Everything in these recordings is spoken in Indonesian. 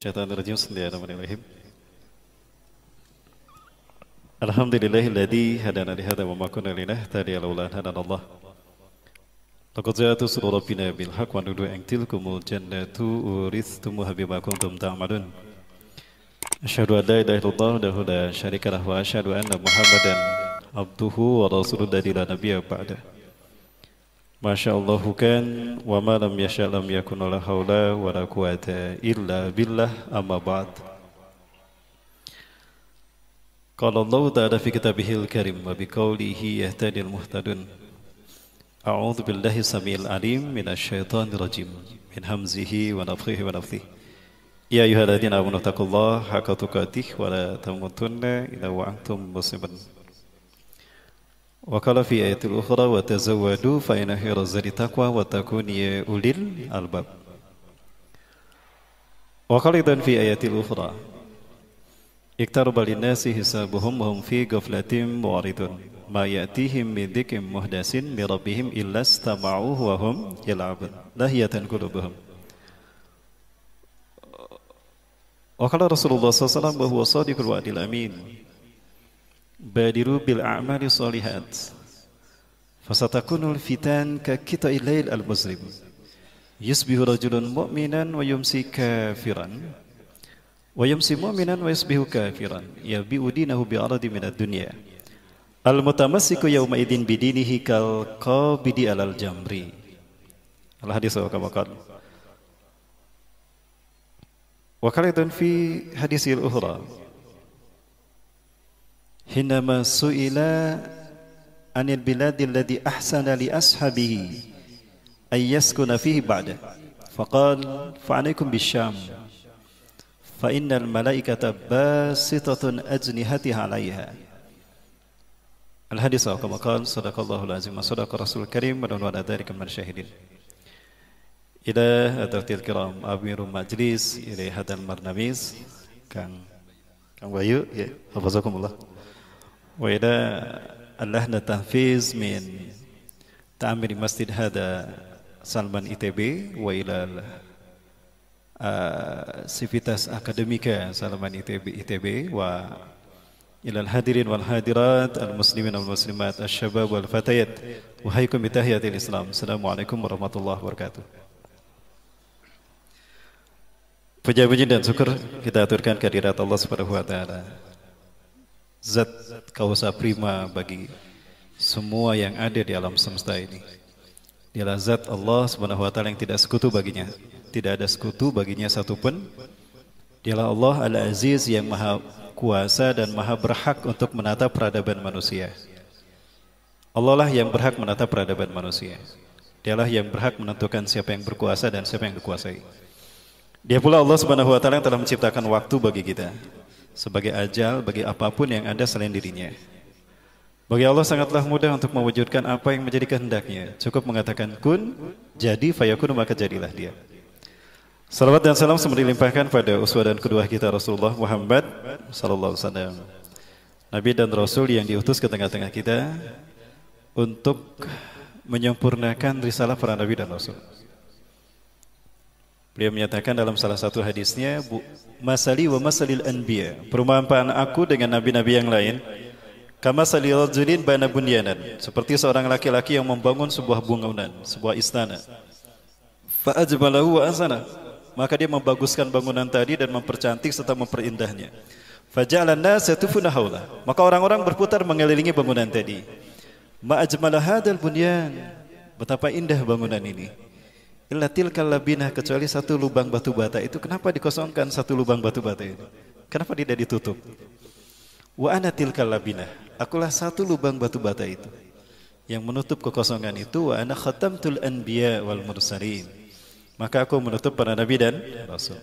Syaitanirrajim. Bismillahirrahmanirrahim. Alhamdulillahilladzi hadana li hadza wa ma kunna linahtadiya laula an hadana Allah. Laqad ja'at rusulu rabbina bil haqq wa nudu an tilkumul jannatu urithumuha bima kuntum ta'malun. Asyhadu an la ilaha illallah wahdahu la syarika lahu wa asyhadu anna Muhammadan abduhu wa rasuluhu la nabiyya ba'da. Masyaallahu kan wa ma lam yasha' lam yakun la haula wa la quwata illa billah amma ba'd. Qala Allah ta'ala fi kitabihil karim wa biqaulihi yahtadil muhtadun. A'udzu billahi samiil alim minasy syaithanir rajim min hamzihi wa nafthihi wa nafthihi. Ya ayyuhalladzina amanu taqullaha haqqa tuqatih wa la tamutunna illa wa antum muslimun. Wa qala fi ayatil ukhra wa tazawwadu fa inna khairaz zadi taqwa wa takun ya ulil albab. Wa qala idzan fi ayatil ukhra iktaraba linnasi hisabuhum wa hum fi ghaflatin mu'ridun ma ya'tihim min dzikrin muhdatsin min rabbihim illa istama'uhu wa hum yal'abun lahiyatan qulubuhum. Wa qala Rasulullah sallallahu alaihi wasallam wa huwa shadiqul wa'dil amin badiru bil a'mali shalihat fasatakunul fitan ka qita'il lail al muslim yusbihu rajulun mu'minan wa yumsi kafiran wa yumsi mu'minan wa yusbihu kafiran yabi'u dinahu bi'aradi minad dunya al mutamassiku yawma idin bidinihi kal qabidi alal jamri. Al hadis wa kama qala wa qala fi hadisil ukhra hinama su'ila anil biladil ladzi ahsana li ashabihi ay yaskuna fihi ba'da faqala fa'alaykum bisyam fa innal malaikata basitatun ajnihatiha 'alayha. Al hadis wa kama qala sadaqallahul azim wa sadaqa rasul karim wa nahnu dzalika min syahidin. Ila hadratil kiram amirul majlis ila hadal marnamiz Kang Bayu ya hafazakumullah wa ila allahna tahfiz min ta'amir masjid hada Salman ITB wa ila sivitas akademika Salman ITB wa ilal hadirin wal hadirat al muslimin wal muslimat asyabab wal fatayat wa haykum bi tahiyatil islam. Assalamualaikum warahmatullahi wabarakatuh. Puja-puji dan syukur kita aturkan kehadirat Allah Subhanahu wa taala. Zat kausa prima bagi semua yang ada di alam semesta ini. Dialah zat Allah Subhanahu wa taala yang tidak sekutu baginya. Tidak ada sekutu baginya satupun. Dialah Allah Al-Aziz yang maha kuasa dan maha berhak untuk menata peradaban manusia. Allah lah yang berhak menata peradaban manusia. Dialah yang berhak menentukan siapa yang berkuasa dan siapa yang dikuasai. Dia pula Allah Subhanahu wa taala yang telah menciptakan waktu bagi kita sebagai ajal bagi apapun yang ada selain dirinya. Bagi Allah sangatlah mudah untuk mewujudkan apa yang menjadi kehendaknya. Cukup mengatakan kun, jadi fayakun, maka jadilah dia. Salawat dan salam semoga dilimpahkan pada uswah dan kedua kita Rasulullah Muhammad sallallahu alaihi wasallam. Nabi dan Rasul yang diutus ke tengah-tengah kita untuk menyempurnakan risalah para nabi dan rasul. Beliau menyatakan dalam salah satu hadisnya, masali wa masalil anbiya, perumpamaan aku dengan nabi-nabi yang lain, kama salil rajulin bana bunyanan, seperti seorang laki-laki yang membangun sebuah bangunan, sebuah istana. Fa ajmalahu wa asana, maka dia membaguskan bangunan tadi dan mempercantik serta memperindahnya. Fa ja'alan nas yatufuna haula, maka orang-orang berputar mengelilingi bangunan tadi. Ma ajmala hadzal bunyan, betapa indah bangunan ini. Illa tilkal labinah, kecuali satu lubang batu bata itu. Kenapa dikosongkan satu lubang batu bata itu? Kenapa tidak ditutup? Wa ana tilkal labinah, akulah satu lubang batu bata itu yang menutup kekosongan itu. Wa ana khatamtul anbiya wal mursalin, maka aku menutup para nabi dan rasul.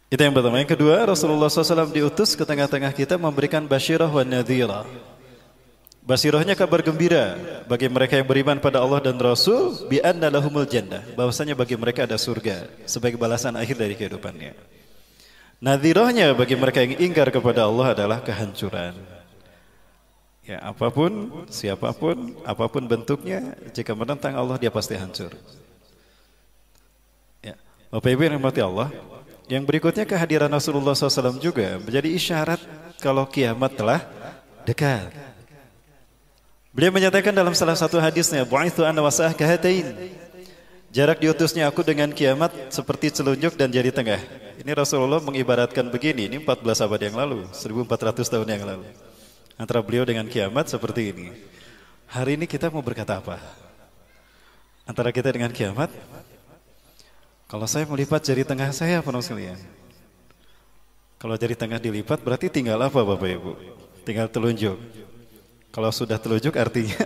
Itu yang pertama. Yang kedua, Rasulullah SAW diutus ke tengah-tengah kita memberikan basyirah wa nadhirah. Basirahnya kabar gembira bagi mereka yang beriman pada Allah dan Rasul, bi anna lahumul jannah, bahwasanya bagi mereka ada surga sebagai balasan akhir dari kehidupannya. Nadhirahnya bagi mereka yang ingkar kepada Allah adalah kehancuran. Ya, apapun, siapapun, apapun bentuknya, jika menentang Allah dia pasti hancur. Ya. Bapak Ibu yang dirahmati Allah, yang berikutnya kehadiran Rasulullah SAW juga menjadi isyarat kalau kiamat telah dekat. Beliau menyatakan dalam salah satu hadisnya, "Bu'itsu ana wasa'ah kahatain." Jarak diutusnya aku dengan kiamat seperti telunjuk dan jari tengah. Ini Rasulullah mengibaratkan begini, ini 14 abad yang lalu, 1400 tahun yang lalu. Antara beliau dengan kiamat seperti ini. Hari ini kita mau berkata apa? Antara kita dengan kiamat, kalau saya melipat jari tengah saya, penuh sekalian. Kalau jari tengah dilipat berarti tinggal apa Bapak Ibu? Tinggal telunjuk. Kalau sudah telunjuk artinya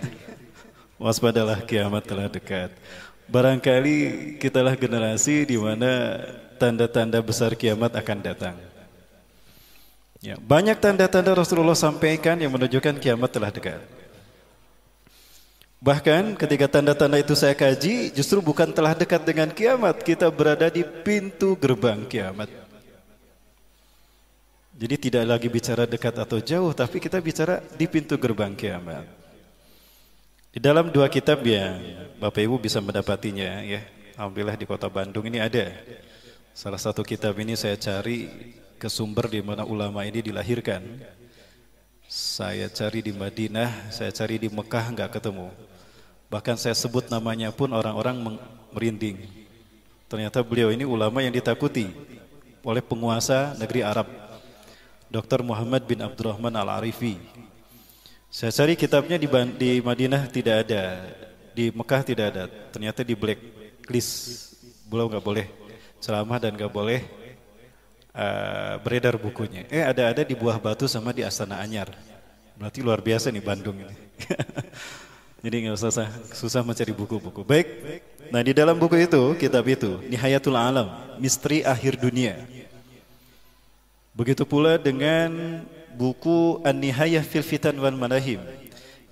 waspadalah kiamat telah dekat. Barangkali kitalah generasi di mana tanda-tanda besar kiamat akan datang. Ya, banyak tanda-tanda Rasulullah sampaikan yang menunjukkan kiamat telah dekat. Bahkan ketika tanda-tanda itu saya kaji, justru bukan telah dekat dengan kiamat, kita berada di pintu gerbang kiamat. Jadi tidak lagi bicara dekat atau jauh, tapi kita bicara di pintu gerbang kiamat. Di dalam dua kitab yang Bapak Ibu bisa mendapatinya, ya, alhamdulillah di kota Bandung ini ada. Salah satu kitab ini saya cari ke sumber di mana ulama ini dilahirkan. Saya cari di Madinah, saya cari di Mekah, nggak ketemu. Bahkan saya sebut namanya pun orang-orang merinding. Ternyata beliau ini ulama yang ditakuti oleh penguasa negeri Arab, Dr. Muhammad bin Abdurrahman Al-Arifi. Saya cari kitabnya di Madinah tidak ada, di Mekah tidak ada. Ternyata di blacklist, beliau nggak boleh ceramah dan nggak boleh beredar bukunya. Ada di Buah Batu sama di Astana Anyar. Berarti luar biasa nih Bandung ini. Jadi nggak usah susah mencari buku-buku. Baik. Nah di dalam buku itu, kitab itu, Nihayatul Alam, Misteri Akhir Dunia. Begitu pula dengan buku An-Nihayah fil Fitan wal Manahim,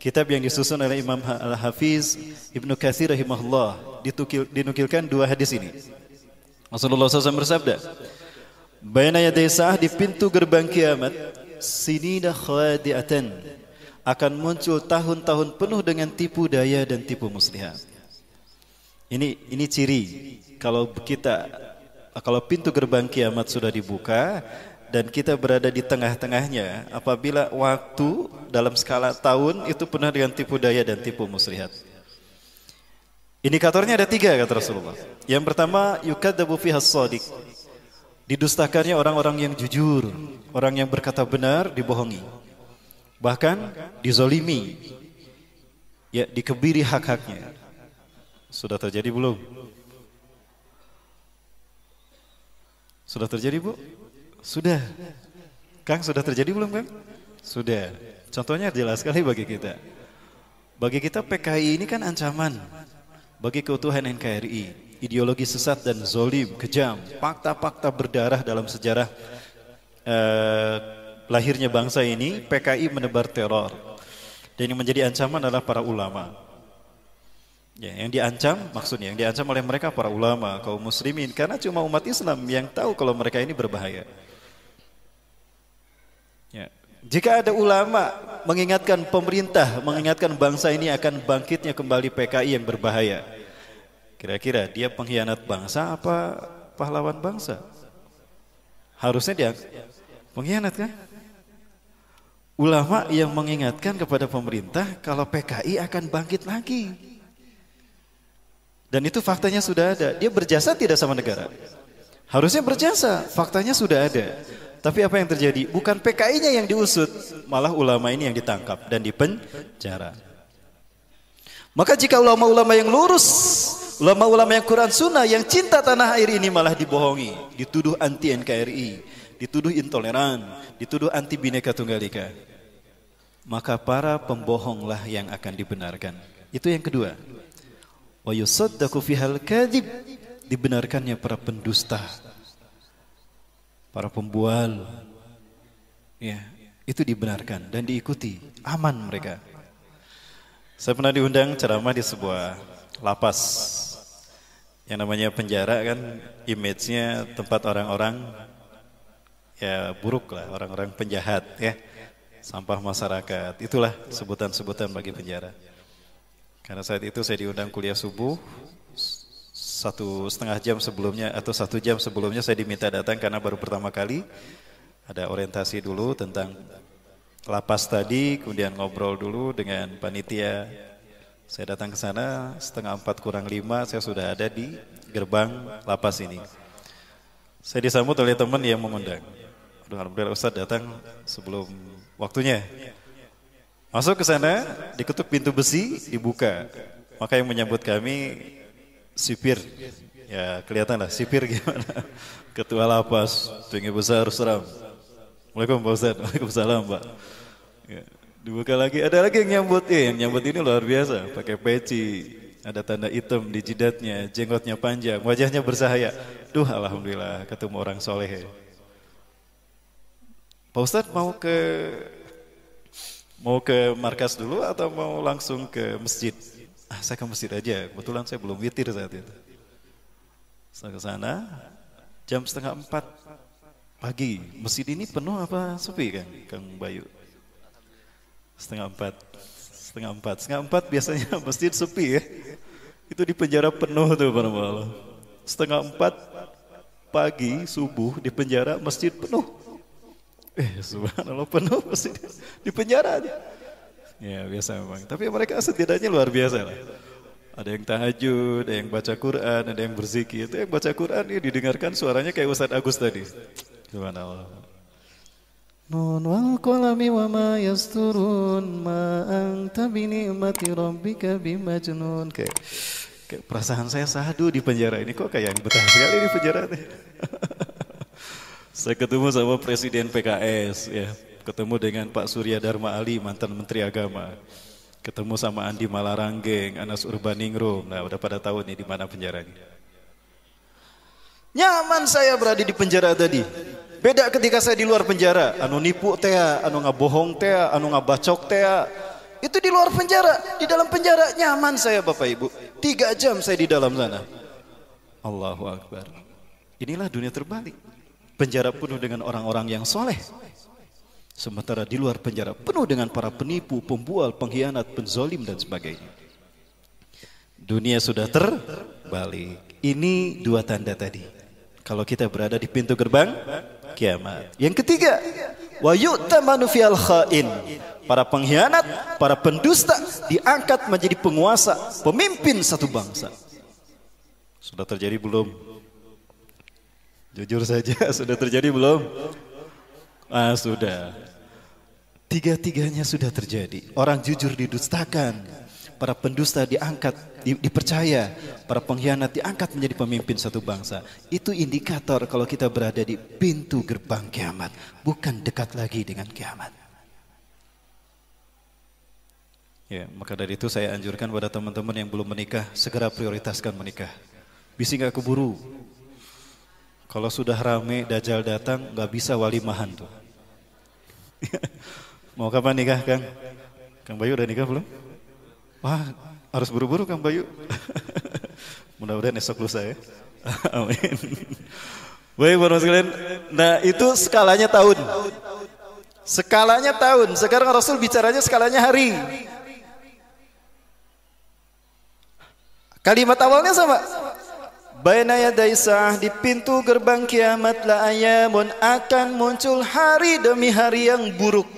kitab yang disusun oleh Imam Al-Hafiz Ibnu Katsir rahimahullah. Dinukilkan dua hadis ini. Rasulullah SAW bersabda, "Baina yaday sa'ah, di pintu gerbang kiamat, sinina khadi'atan, akan muncul tahun-tahun penuh dengan tipu daya dan tipu muslihat." Ini ciri kalau pintu gerbang kiamat sudah dibuka dan kita berada di tengah-tengahnya, apabila waktu dalam skala tahun itu penuh dengan tipu daya dan tipu muslihat. Indikatornya ada 3 kata Rasulullah. Yang pertama, yukadzabu fihas shadiq, didustakannya orang-orang yang jujur, orang yang berkata benar dibohongi, bahkan dizolimi, ya, dikebiri hak-haknya. Sudah terjadi belum? Sudah terjadi Bu? Sudah. Kang, sudah terjadi belum Kang? Sudah. Contohnya jelas sekali bagi kita. Bagi kita PKI ini kan ancaman bagi keutuhan NKRI. Ideologi sesat dan zolim, kejam, fakta-fakta berdarah dalam sejarah lahirnya bangsa ini. PKI menebar teror. Dan yang menjadi ancaman adalah para ulama. Ya, yang diancam, maksudnya yang diancam oleh mereka para ulama, kaum muslimin, karena cuma umat Islam yang tahu kalau mereka ini berbahaya. Ya. Jika ada ulama mengingatkan pemerintah, mengingatkan bangsa ini akan bangkitnya kembali PKI yang berbahaya, kira-kira dia pengkhianat bangsa apa pahlawan bangsa? Harusnya dia pengkhianat kan? Ulama yang mengingatkan kepada pemerintah kalau PKI akan bangkit lagi. Dan itu faktanya sudah ada. Dia berjasa tidak sama negara? Harusnya berjasa, faktanya sudah ada. Tapi apa yang terjadi? Bukan PKI-nya yang diusut, malah ulama ini yang ditangkap dan dipenjara. Maka jika ulama-ulama yang lurus, ulama-ulama yang Quran Sunnah, yang cinta tanah air ini malah dibohongi, dituduh anti NKRI, dituduh intoleran, dituduh anti Bhinneka Tunggal Ika, maka para pembohonglah yang akan dibenarkan. Itu yang kedua. Wa yusaddaqu fihal kadzib, dibenarkannya para pendusta, para pembual, ya, itu dibenarkan dan diikuti, aman mereka. Saya pernah diundang ceramah di sebuah lapas yang namanya penjara kan, image-nya tempat orang-orang ya buruk lah, orang-orang penjahat ya, sampah masyarakat, itulah sebutan-sebutan bagi penjara. Karena saat itu saya diundang kuliah subuh, 1,5 jam sebelumnya atau 1 jam sebelumnya saya diminta datang karena baru pertama kali ada orientasi dulu tentang lapas tadi, kemudian ngobrol dulu dengan panitia. Saya datang ke sana 3:45 saya sudah ada di gerbang lapas ini. Saya disambut oleh teman yang mengundang. Alhamdulillah Ustadz datang sebelum waktunya. Masuk ke sana, diketuk pintu besi, dibuka. Maka yang menyambut kami sipir. Ya kelihatan lah sipir gimana. Ketua lapas, tinggi besar seram. Waalaikumsalam Pak Ustadz. Waalaikumsalam Pak. Ya, dibuka lagi, ada lagi yang nyambut. Yang nyambut ini luar biasa, pakai peci, ada tanda hitam di jidatnya, jenggotnya panjang, wajahnya bersahaya. Duh, alhamdulillah ketemu orang soleh. Pak Ustadz mau ke markas dulu atau mau langsung ke masjid? Saya ke masjid aja. Kebetulan saya belum witir saat itu. Saya ke sana jam 3:30 pagi. Masjid ini penuh apa sepi kan, Kang Bayu? 3:30. 3:30 biasanya masjid sepi ya. Itu di penjara penuh tuh para malam. 3:30 pagi subuh di penjara masjid penuh. Subhanallah penuh masjid di penjara aja. Ya biasa memang. Tapi mereka setidaknya luar biasa lah. Ada yang tahajud, ada yang baca Quran, ada yang berzikir. Itu yang baca Quran ya didengarkan suaranya kayak Ustadz Agus tadi. Subhanallah. Nun wal qalami wa ma yasturun ma anta bi ni'mati rabbika bimajnun. Kayak perasaan saya sahdu di penjara ini kok kayak yang betah sekali di penjara nih. Saya ketemu sama Presiden PKS ya. Ketemu dengan Pak Surya Dharma Ali, mantan Menteri Agama. Ketemu sama Andi Malaranggeng, Anas Urbaningrum. Nah, udah pada tahu nih di mana penjaranya. Nyaman saya berada di penjara tadi. Beda ketika saya di luar penjara. Anu nipu teh, anu ngabohong teh, anu ngabacok teh. Itu di luar penjara. Di dalam penjara nyaman saya Bapak Ibu. 3 jam saya di dalam sana. Allahu Akbar. Inilah dunia terbalik. Penjara penuh dengan orang-orang yang soleh. Sementara di luar penjara penuh dengan para penipu, pembual, pengkhianat, penzolim dan sebagainya. Dunia sudah terbalik. Ini 2 tanda tadi. Kalau kita berada di pintu gerbang kiamat. Yang ketiga, wa yu'tamanu fil khain. Para pengkhianat, para pendusta diangkat menjadi penguasa, pemimpin satu bangsa. Sudah terjadi belum? Jujur saja, sudah terjadi belum? Sudah. 3-tiganya sudah terjadi. Orang jujur didustakan, para pendusta diangkat, dipercaya, para pengkhianat diangkat menjadi pemimpin satu bangsa. Itu indikator kalau kita berada di pintu gerbang kiamat, bukan dekat lagi dengan kiamat. Ya, maka dari itu saya anjurkan pada teman-teman yang belum menikah, segera prioritaskan menikah. Bisa nggak keburu. Kalau sudah rame Dajjal datang, nggak bisa walimahan tuh. Mau kapan nikah, Kang? Kang Bayu udah nikah belum? Wah, harus buru-buru Kang Bayu. Mudah-mudahan esok lusa ya. Amin. Baik, para sekalian. Nah, itu skalanya tahun. Skalanya tahun. Sekarang Rasul bicaranya skalanya hari. Kalimat awalnya sama. Baina yaday sa'ah, di pintu gerbang kiamat la ayamun, akan muncul hari demi hari yang buruk.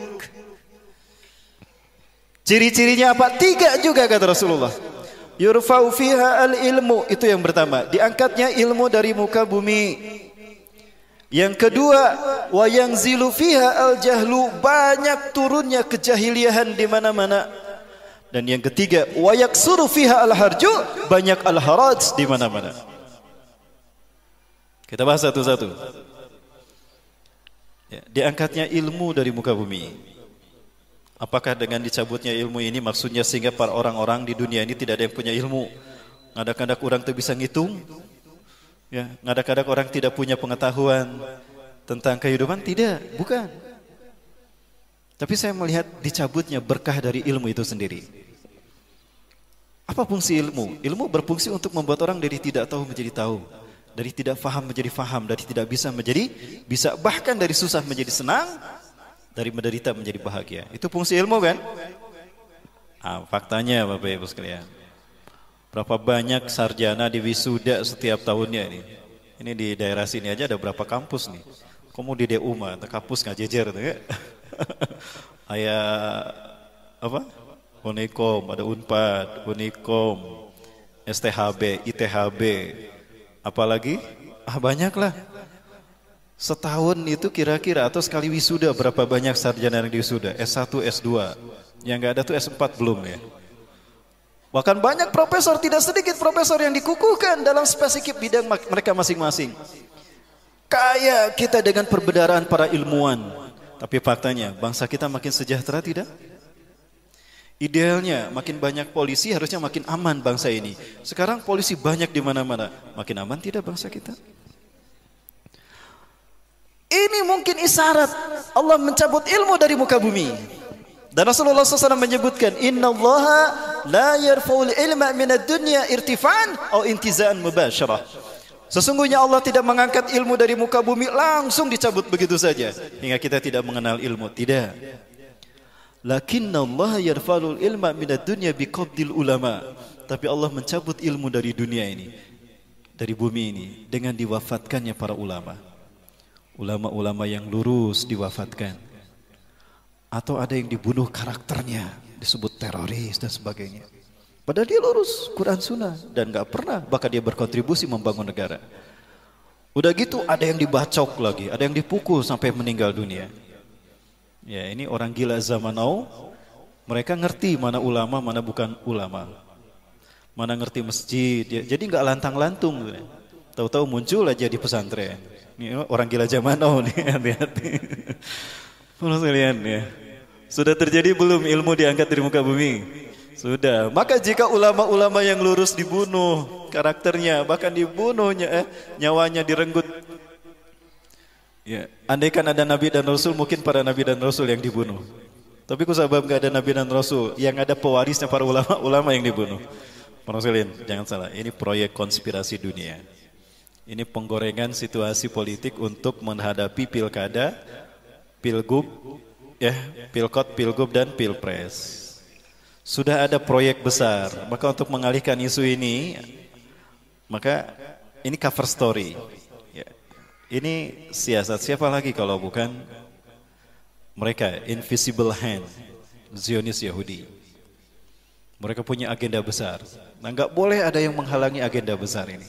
Ciri-cirinya apa? 3 juga kata Rasulullah. Yurfa'u fiha al-ilmu, itu yang pertama, diangkatnya ilmu dari muka bumi. Yang kedua, wa yanzilu fiha al-jahlu, banyak turunnya kejahiliahan di mana-mana. Dan yang ketiga, wa yaksuru fiha al-harju, banyak al-haraj di mana-mana. Kita bahas satu-satu. Ya, diangkatnya ilmu dari muka bumi. Apakah dengan dicabutnya ilmu ini maksudnya sehingga para orang-orang di dunia ini tidak ada yang punya ilmu? Ngadak-ngadak orang tuh bisa ngitung? Ya, ngadak-ngadak orang tidak punya pengetahuan tentang kehidupan? Tidak, bukan. Tapi saya melihat dicabutnya berkah dari ilmu itu sendiri. Apa fungsi ilmu? Ilmu berfungsi untuk membuat orang dari tidak tahu menjadi tahu. Dari tidak faham menjadi faham, dari tidak bisa menjadi bisa, bahkan dari susah menjadi senang, dari menderita menjadi bahagia. Itu fungsi ilmu kan? Faktanya Bapak Ibu sekalian. Berapa banyak sarjana di wisuda setiap tahunnya ini. Ini di daerah sini aja ada berapa kampus nih. Kamu di DU mah, kampus nggak jejer tuh ya. Ayah apa? Unikom, ada Unpad, Unikom, STHB, ITHB, apalagi? Banyak lah. Setahun itu kira-kira atau sekali wisuda berapa banyak sarjana yang di wisuda? S1, S2. Yang nggak ada tuh S4 belum ya. Bahkan banyak profesor, tidak sedikit profesor yang dikukuhkan dalam spesifik bidang mereka masing-masing. Kaya kita dengan perbedaan para ilmuwan. Tapi faktanya bangsa kita makin sejahtera tidak? Idealnya makin banyak polisi harusnya makin aman bangsa ini. Sekarang polisi banyak di mana-mana. Makin aman tidak bangsa kita? Ini mungkin isyarat Allah mencabut ilmu dari muka bumi. Dan Rasulullah SAW menyebutkan, Inna Allaha la yarfa'ul ilma minad dunya irtifa'an atau intiza'an mubasyarah. Sesungguhnya Allah tidak mengangkat ilmu dari muka bumi langsung dicabut begitu saja hingga kita tidak mengenal ilmu. Tidak. Lakinna Allah yarfa'ul ilma minad dunya biqabdil ulama. Tapi Allah mencabut ilmu dari dunia ini, dari bumi ini dengan diwafatkannya para ulama. Ulama-ulama yang lurus diwafatkan. Atau ada yang dibunuh karakternya, disebut teroris dan sebagainya. Padahal dia lurus Quran Sunnah dan gak pernah, bahkan dia berkontribusi membangun negara. Udah gitu ada yang dibacok lagi, ada yang dipukul sampai meninggal dunia. Ya ini orang gila zaman now. Mereka ngerti mana ulama, mana bukan ulama. Mana ngerti masjid, jadi gak lantang-lantung. Tahu-tahu muncul aja di pesantren. Ini orang gila zaman now nih, hati-hati. Menurut kalian ya, sudah terjadi belum ilmu diangkat dari muka bumi? Sudah. Maka jika ulama-ulama yang lurus dibunuh karakternya, bahkan dibunuhnya, nyawanya direnggut. Ya, andaikan ada Nabi dan Rasul, mungkin para Nabi dan Rasul yang dibunuh. Tapi kusabab nggak ada Nabi dan Rasul, yang ada pewarisnya para ulama-ulama yang dibunuh. Menurut kalian, jangan salah, ini proyek konspirasi dunia. Ini penggorengan situasi politik untuk menghadapi pilkada, pilgub, ya, pilkot, pilgub dan pilpres. Sudah ada proyek besar, maka untuk mengalihkan isu ini, maka ini cover story. Ya. Ini siasat siapa lagi kalau bukan mereka, invisible hand, Zionis Yahudi. Mereka punya agenda besar. Nah, nggak boleh ada yang menghalangi agenda besar ini.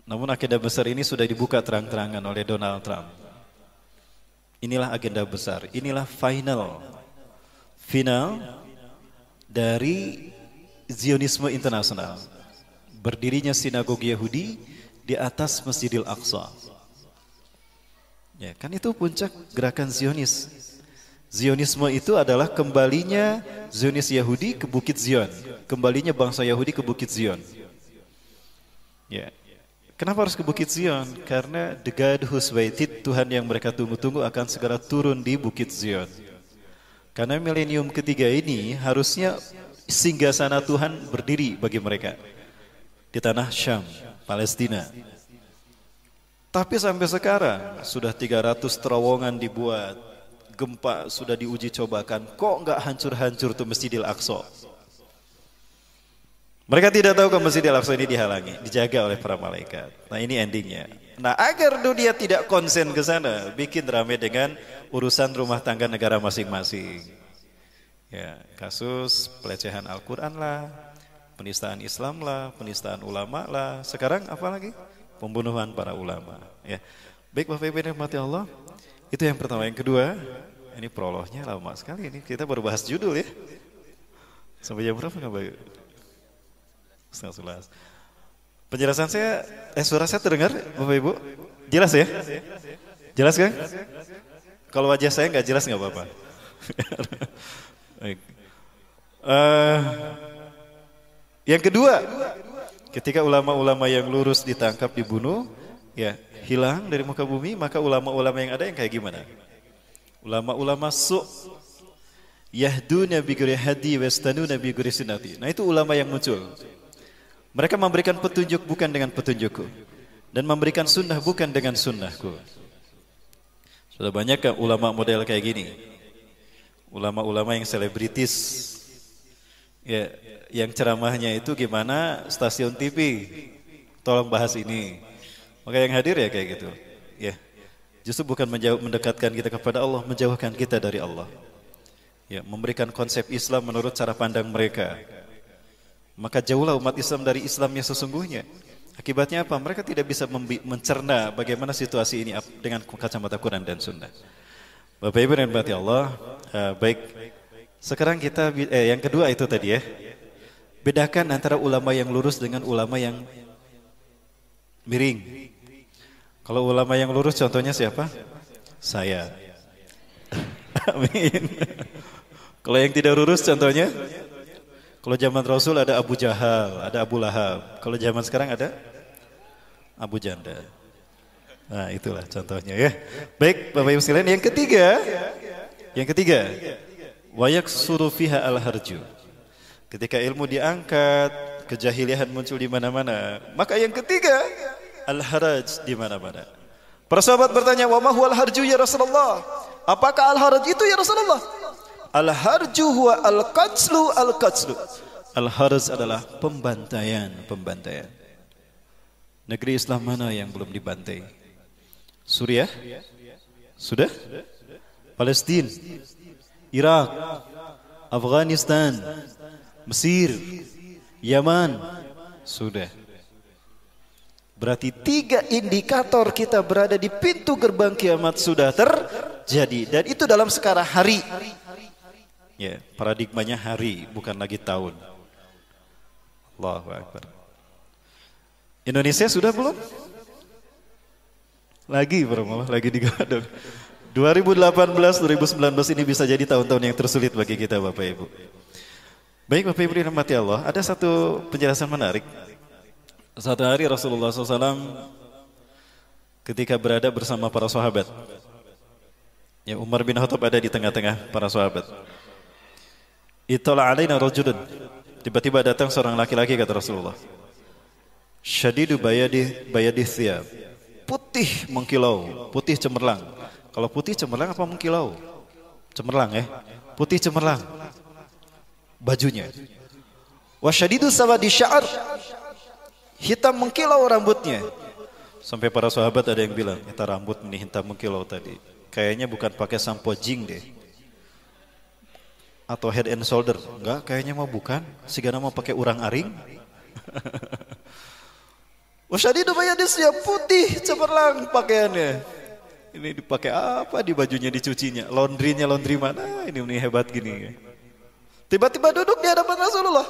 Namun agenda besar ini sudah dibuka terang-terangan oleh Donald Trump. Inilah agenda besar, inilah final dari Zionisme internasional. Berdirinya sinagogi Yahudi di atas Masjidil Aqsa. Ya, kan itu puncak gerakan Zionis. Zionisme itu adalah kembalinya Zionis Yahudi ke Bukit Zion, kembalinya bangsa Yahudi ke Bukit Zion. Ya. Kenapa harus ke Bukit Zion? Karena the God who's waited, Tuhan yang mereka tunggu-tunggu akan segera turun di Bukit Zion. Karena milenium ketiga ini harusnya singgasana Tuhan berdiri bagi mereka di tanah Syam, Palestina. Tapi sampai sekarang sudah 300 terowongan dibuat, gempa sudah diuji cobakan, kok nggak hancur-hancur tuh Masjidil Aqsa? Mereka tidak tahu kalau Masjidil Aqsa ini dihalangi, dijaga oleh para malaikat. Nah ini endingnya. Nah agar dunia tidak konsen ke sana, bikin rame dengan urusan rumah tangga negara masing-masing. Ya, kasus pelecehan Al-Quran lah, penistaan Islam lah, penistaan ulama lah. Sekarang apa lagi? Pembunuhan para ulama. Ya, baik Bapak Ibu yang dirahmati Allah. Itu yang pertama. Yang kedua, ini prolognya lama sekali ini. Kita baru bahas judul ya. Sampai jam berapa nggak Bapak? Setengah 11. Penjelasan saya, suara saya terdengar Bapak Ibu? Jelas ya? Jelas kan? Kalau wajah saya nggak jelas nggak apa-apa. Yang kedua, ketika ulama-ulama yang lurus ditangkap, dibunuh, ya hilang dari muka bumi, maka ulama-ulama yang ada yang kayak gimana? Ulama-ulama yahduna bi ghairi hadi wastanuna bi ghairi sunnati. Nah itu ulama yang muncul. Mereka memberikan petunjuk bukan dengan petunjukku, dan memberikan sunnah bukan dengan sunnahku. Sudah banyak kan ulama model kayak gini, ulama-ulama yang selebritis, Ya, yang ceramahnya itu gimana stasiun TV. Tolong bahas ini. Maka yang hadir ya kayak gitu. Ya. Justru bukan mendekatkan kita kepada Allah, menjauhkan kita dari Allah. Ya, memberikan konsep Islam menurut cara pandang mereka. Maka jauhlah umat Islam dari Islamnya sesungguhnya. Akibatnya apa? Mereka tidak bisa mencerna bagaimana situasi ini dengan kacamata Quran dan Sunnah. Bapak Ibu dan Bapak Allah, baik. Sekarang kita yang kedua itu tadi ya. Bedakan antara ulama yang lurus dengan ulama yang miring. Kalau ulama yang lurus contohnya siapa? Saya. Amin. Kalau yang tidak lurus contohnya? Kalau zaman Rasul ada Abu Jahal, ada Abu Lahab. Kalau zaman sekarang ada Abu Janda. Nah, itulah contohnya ya. Baik, Bapak Ibu sekalian, yang ketiga, wayak suruh fiha al-harju. Ketika ilmu diangkat, kejahilian muncul di mana-mana. Maka yang ketiga, al-haraj di mana-mana. Para sahabat bertanya, "Wa ma huwal harju ya Rasulullah?" Apakah al-haraj itu ya Rasulullah? Al-harju huwa al-qatslu al-qatslu. Al-haraj adalah pembantaian. Negeri Islam mana yang belum dibantai? Suriah? Sudah? Palestina, Irak, Afghanistan, Mesir, Yaman, sudah. Berarti 3 indikator kita berada di pintu gerbang kiamat sudah terjadi, dan itu dalam skala hari. Ya, paradigmanya hari, bukan lagi tahun. Allahu Akbar. Indonesia sudah belum? Lagi digodok. 2018-2019 ini bisa jadi tahun-tahun yang tersulit bagi kita, Bapak Ibu. Baik, Bapak Ibu dirahmati Allah, ada satu penjelasan menarik. Satu hari Rasulullah SAW ketika berada bersama para sahabat, ya, Umar bin Khattab ada di tengah-tengah para sahabat. Itala alaina rajulun. Tiba-tiba datang seorang laki-laki, kata Rasulullah. Syadidu bayadi thiyab. Putih mengkilau, putih cemerlang. Kalau putih cemerlang apa mengkilau? Cemerlang ya. Putih cemerlang bajunya. Wa syadidu sawadi sya'r. Hitam mengkilau rambutnya. Sampai para sahabat ada yang bilang, "Itu rambut ini hitam mengkilau tadi. Kayaknya bukan pakai sampo jing deh. Atau head and shoulder." Enggak, kayaknya mau bukan. Sigana mau pakai urang aring. Wasyadidu bayadis, ya putih cemerlang pakaiannya. Ini dipakai apa di bajunya, dicucinya? Laundrynya laundry mana? Ini hebat gini. Tiba-tiba duduk di hadapan Rasulullah,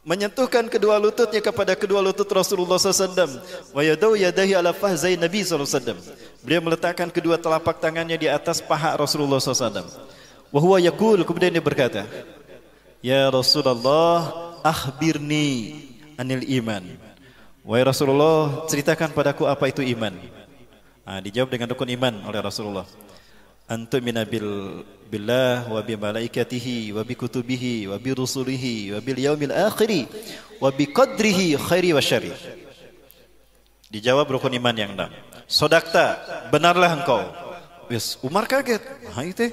menyentuhkan kedua lututnya kepada kedua lutut Rasulullah SAW. Wa yadau yadahi ala fahzai Nabi SAW. Beliau meletakkan kedua telapak tangannya di atas paha Rasulullah SAW. Wa huwa yaqul, kemudian dia berkata, "Ya Rasulullah, akhbirni anil iman." Wahai Rasulullah, ceritakan padaku apa itu iman. Dijawab dengan rukun iman oleh Rasulullah. Antumina billah wa bi malaikatihi wa bi kutubihi wa bi rusulihi wa bil yaumil akhiri wa bi qadrihi khairi wa syarri. Dijawab rukun iman yang 6. Sodakta, benarlah engkau. Wis, Umar kaget. Itu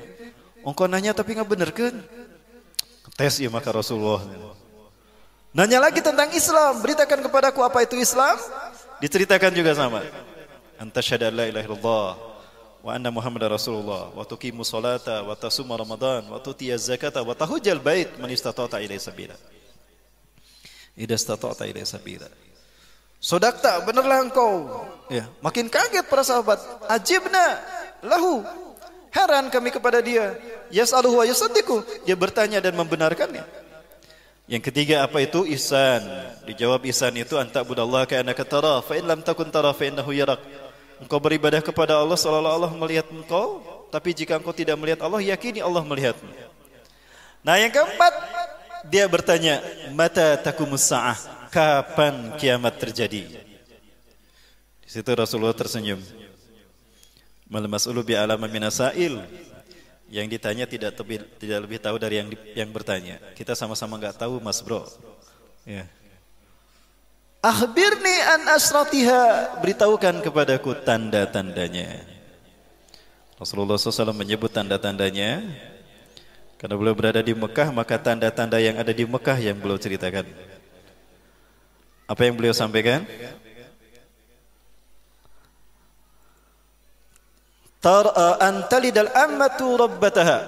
engkau nanya tapi nggak bener kan? Tes ya maka Rasulullah. Nanya lagi tentang Islam, beritakan kepadaku apa itu Islam. Diceritakan juga sama. Anta syahada la ilaha illallah wa anna Muhammadar Rasulullah wa tuqimu sholata wa tasuma Ramadan wa tutiyaz zakata wa tahujjal bait man istata'ta ilaihi sabila. Idza istata'ta ilaihi sabila. Sodakta, benarlah engkau. Ya, makin kaget para sahabat. Ajibna lahu. Heran kami kepada dia. Yas'aluhu wa yusaddiqu. Dia bertanya dan membenarkannya. Yang ketiga apa itu ihsan? Dijawab ihsan itu anta budallah ka'annaka tara fa in lam takun tara fa innahu yarak. Engkau beribadah kepada Allah seolah-olah Allah melihat engkau, tapi jika engkau tidak melihat Allah, yakini Allah melihatmu. Nah, yang keempat, dia bertanya, mata taqumus sa'ah? Kapan kiamat terjadi? Di situ Rasulullah tersenyum. Mal mas'ulu bi alama minasail. Yang ditanya tidak lebih tahu dari yang bertanya. Kita sama-sama enggak tahu, Mas Bro. Ya. Akhbirni an asratiha, beritahukan kepadaku tanda-tandanya. Rasulullah SAW menyebut tanda-tandanya. Karena beliau berada di Mekah, maka tanda-tanda yang ada di Mekah yang beliau ceritakan. Apa yang beliau sampaikan? Tar'a an talidal ammatu rabbataha.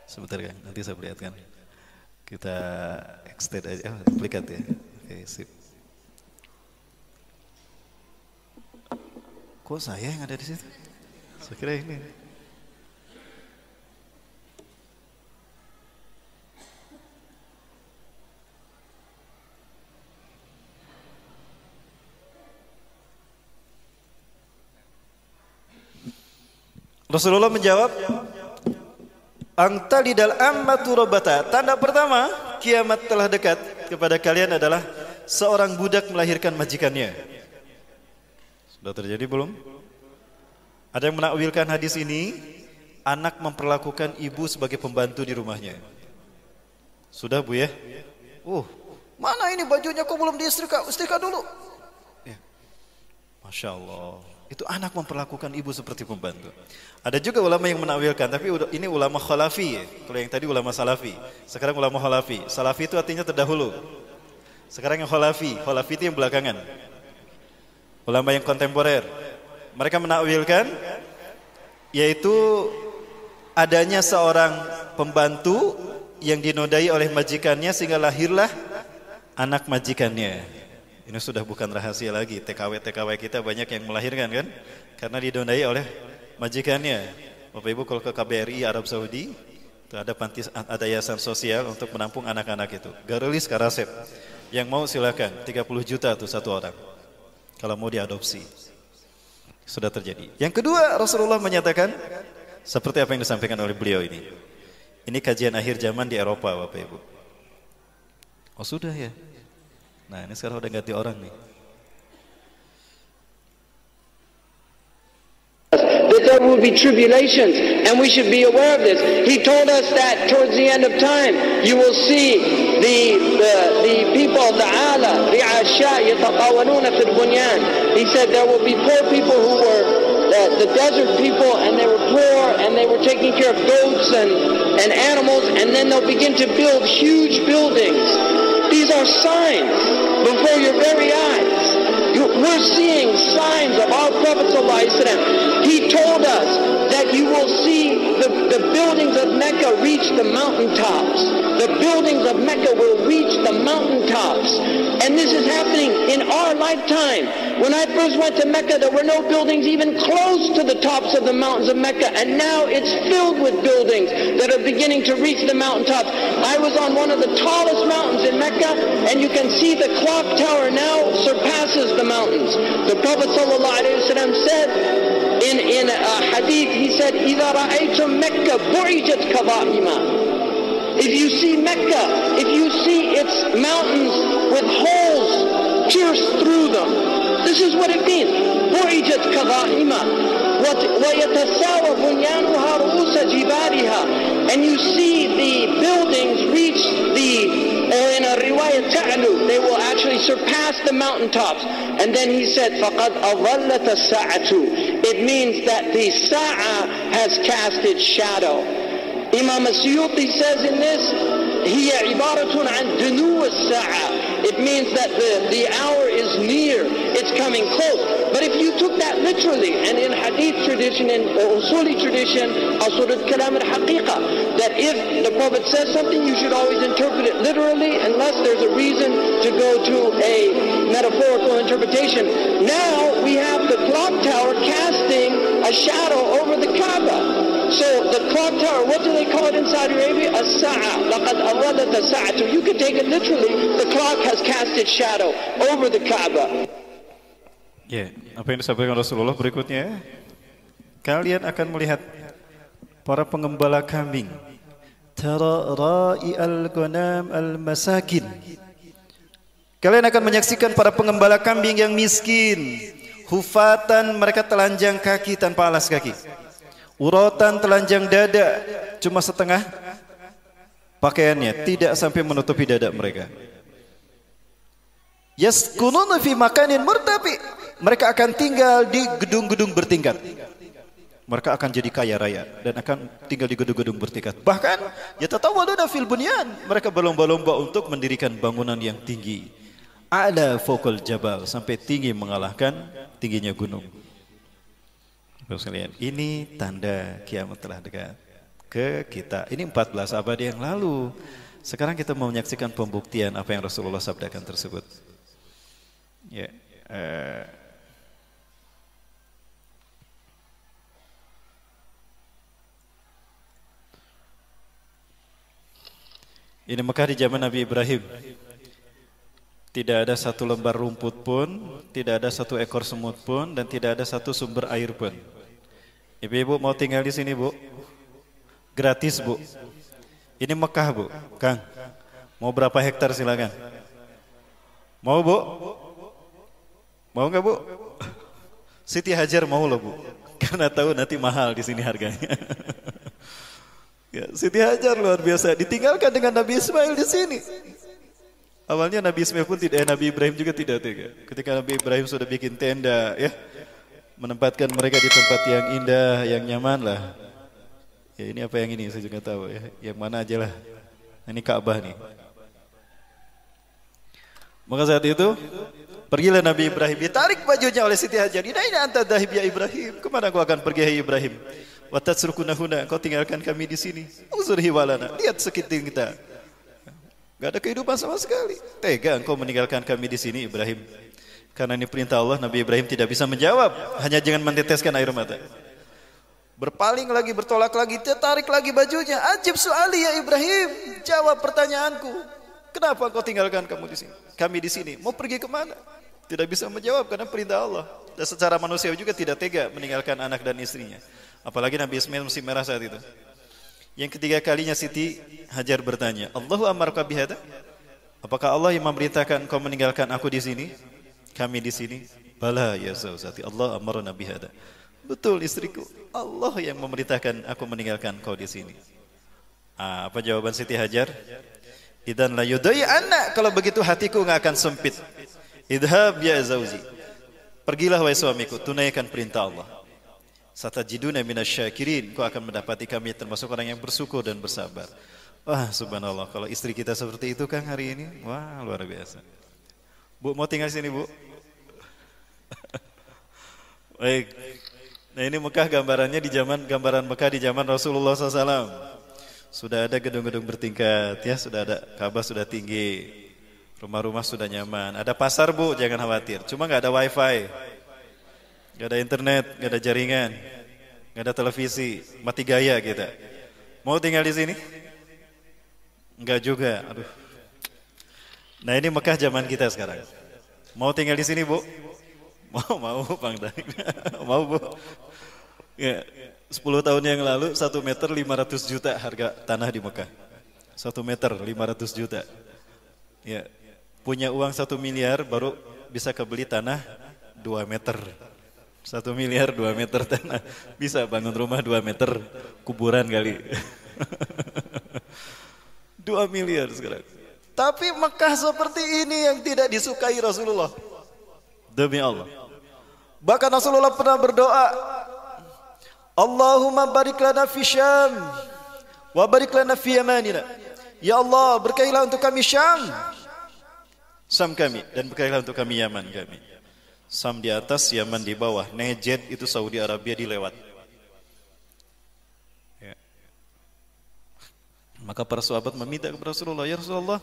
Sebentar kan, nanti saya perlihatkan. Kita extend aja, duplikat ya. Oke, sip. Kok saya yang ada di situ? Saya kira ini. Rasulullah menjawab, Angta lidal ammatu rabbata. Tanda pertama kiamat telah dekat kepada kalian adalah seorang budak melahirkan majikannya. Sudah terjadi belum? Ada yang menakwilkan hadis ini, anak memperlakukan ibu sebagai pembantu di rumahnya. Sudah Bu ya? Mana ini bajunya kok belum diistrika? Istrika dulu. Ya. Masya Allah. Itu anak memperlakukan ibu seperti pembantu. Ada juga ulama yang menakwilkan, tapi ini ulama khalafi ya. Kalau yang tadi ulama salafi, sekarang ulama khalafi. Salafi itu artinya terdahulu. Sekarang yang khalafi itu yang belakangan. Ulama yang kontemporer. Mereka menakwilkan yaitu adanya seorang pembantu yang dinodai oleh majikannya sehingga lahirlah anak majikannya. Ini sudah bukan rahasia lagi, TKW kita banyak yang melahirkan kan, karena didonai oleh majikannya. Bapak Ibu kalau ke KBRI Arab Saudi, itu ada yayasan sosial untuk menampung anak-anak itu. Garulis Karasep, yang mau silakan, 30 juta tuh satu orang, kalau mau diadopsi. Sudah terjadi. Yang kedua, Rasulullah menyatakan, seperti apa yang disampaikan oleh beliau ini. Ini kajian akhir zaman di Eropa Bapak Ibu. Oh sudah ya. Nah ini sekarang udah ganti orang nih. That there will be tribulations, and we should be aware of this. He told us that towards the end of time, you will see the people of the ala, ri'asha, yataqawanuna fil bunyan. He said there will be poor people who were the desert people, and they were poor, and they were taking care of goats and animals, and then they'll begin to build huge buildings. These are signs before your very eyes. We're seeing signs of our Prophet ﷺ. He told us that you will see the buildings of Mecca reach the mountaintops. The buildings of Mecca will reach the mountaintops. And this is happening in our lifetime. When I first went to Mecca, there were no buildings even close to the tops of the mountains of Mecca. And now it's filled with buildings that are beginning to reach the mountaintops. I was on one of the tallest mountains in Mecca, and you can see the clock tower now surpasses the mountains. The Prophet ﷺ said in a hadith, he said, إِذَا رَأَيْتُمْ مَكَّةَ بُعِجَتْ كَظَائِمًا. If you see Mecca, if you see its mountains with holes pierced through them, this is what it means. بُعِجَتْ كَظَائِمًا وَيَتَسَاوَى بُنْيَانُهَا رُؤُوسَ جِبَالِهَا. And you see the buildings reach or in a riwayah ta'lu, they will actually surpass the mountaintops. And then he said, فَقَدْ أَظَلَّتَ السَّاعَةُ. It means that the sa'a has cast its shadow. Imam As-Suyuti says in this, هي عبارة عن دنو الساعة. It means that the hour is near, it's coming close. But if you took that literally, and in hadith tradition, in usuli tradition, asur al-kalam al-haqiqa, that if the Prophet says something, you should always interpret it literally, unless there's a reason to go to a metaphorical interpretation. Now we have the clock tower casting a shadow over the Kaaba. So the clock tower, what do they call it in Saudi Arabia? As-sa'a. لَقَدْ أَوَّدَتَ السَّاعَةُ. You could take it literally. The clock has cast its shadow over the Kaaba. Ya, apa yang disampaikan Rasulullah berikutnya? Kalian akan melihat para pengembala kambing. Tara ra'i'al ghanam al-masakin. Kalian akan menyaksikan para pengembala kambing yang miskin. Hufatan, mereka telanjang kaki tanpa alas kaki. Uratan, telanjang dada, cuma setengah pakaiannya, tidak sampai menutupi dada mereka. Yaskununa fi makanin murtafi. Mereka akan tinggal di gedung-gedung bertingkat. Mereka akan jadi kaya raya dan akan tinggal di gedung-gedung bertingkat. Bahkan yatatawaluna fil bunyan, mereka berlomba-lomba untuk mendirikan bangunan yang tinggi. A'la fawqal jabal, sampai tinggi mengalahkan tingginya gunung. Sekalian, ini tanda kiamat telah dekat ke kita. Ini 14 abad yang lalu. Sekarang kita mau menyaksikan pembuktian apa yang Rasulullah sabdakan tersebut. Ya. Ini Mekah di zaman Nabi Ibrahim. Tidak ada satu lembar rumput pun, tidak ada satu ekor semut pun, dan tidak ada satu sumber air pun. Ibu-ibu mau tinggal di sini, Bu? Gratis, Bu. Ini Mekah, Bu. Kang, mau berapa hektar silakan. Mau, Bu? Mau nggak, Bu? Siti Hajar mau loh, Bu. Karena tahu nanti mahal di sini harganya. Ya, Siti Hajar luar biasa, ditinggalkan dengan Nabi Ismail di sini. Awalnya Nabi Ismail pun tidak, Nabi Ibrahim juga tidak tega. Ketika Nabi Ibrahim sudah bikin tenda, ya, menempatkan mereka di tempat yang indah, yang nyaman lah. Ya, ini apa yang ini saya juga tahu ya, yang mana aja lah. Ini Ka'bah nih. Maka saat itu pergilah Nabi Ibrahim, ditarik bajunya oleh Siti Hajar. Ini anta dahib ya Ibrahim, kemana kau akan pergi hai Ibrahim? Watasrukunahuna, kau tinggalkan kami di sini. Uzurhi walana, lihat sekitar kita. Gak ada kehidupan sama sekali. Tega engkau meninggalkan kami di sini Ibrahim. Karena ini perintah Allah, Nabi Ibrahim tidak bisa menjawab, hanya jangan menteteskan air mata. Berpaling lagi, bertolak lagi, tertarik lagi bajunya. Ajib soali ya Ibrahim, jawab pertanyaanku. Kenapa engkau tinggalkan kamu di sini? Kami di sini, mau pergi kemana? Tidak bisa menjawab karena perintah Allah. Dan secara manusia juga tidak tega meninggalkan anak dan istrinya. Apalagi Nabi Ismail masih merah saat itu. Yang ketiga kalinya Siti Hajar bertanya, Allahu amarka bihada? Apakah Allah yang memerintahkan kau meninggalkan aku di sini? Kami di sini? Bala ya zawjati, Allah amarna bihada. Betul istriku, Allah yang memerintahkan aku meninggalkan kau di sini. Apa jawaban Siti Hajar? Idan la yudai anak, kalau begitu hatiku enggak akan sempit. Idhab ya zawji. Pergilah wahai suamiku, tunaikan perintah Allah. Satajiduna minasyakirin, kau akan mendapati kami termasuk orang yang bersyukur dan bersabar. Wah, subhanallah, kalau istri kita seperti itu Kang hari ini, wah luar biasa. Bu, mau tinggal sini, Bu? Baik. Nah, ini Mekah gambarannya di zaman, gambaran Mekah di zaman Rasulullah SAW. Sudah ada gedung-gedung bertingkat, ya, sudah ada Ka'bah sudah tinggi, rumah-rumah sudah nyaman. Ada pasar, Bu, jangan khawatir. Cuma nggak ada wifi. Gak ada internet, gak ada jaringan, gak ada televisi, mati gaya kita. Mau tinggal di sini? Enggak juga, aduh. Nah ini Mekah zaman kita sekarang. Mau tinggal di sini, Bu? Mau, Bang Daik. Mau, Bu? Ya, 10 tahun yang lalu 1 meter 500 juta harga tanah di Mekah. 1 meter 500 juta. Ya, punya uang 1 miliar baru bisa kebeli tanah 2 meter. 1 miliar 2 meter tanah. Bisa bangun rumah 2 meter, kuburan kali. 2 miliar sekarang. Tapi Mekah seperti ini yang tidak disukai Rasulullah. Demi Allah. Bahkan Rasulullah pernah berdoa, Allahumma barik lana fi Syam wa barik lana fi Yamanina. Ya Allah, berkahilah untuk kami Syam kami, dan berkahilah untuk kami Yaman kami. Sam di atas, Yaman di bawah. Najd itu Saudi Arabia dilewat. Ya. Maka para sahabat meminta kepada Rasulullah, ya Rasulullah,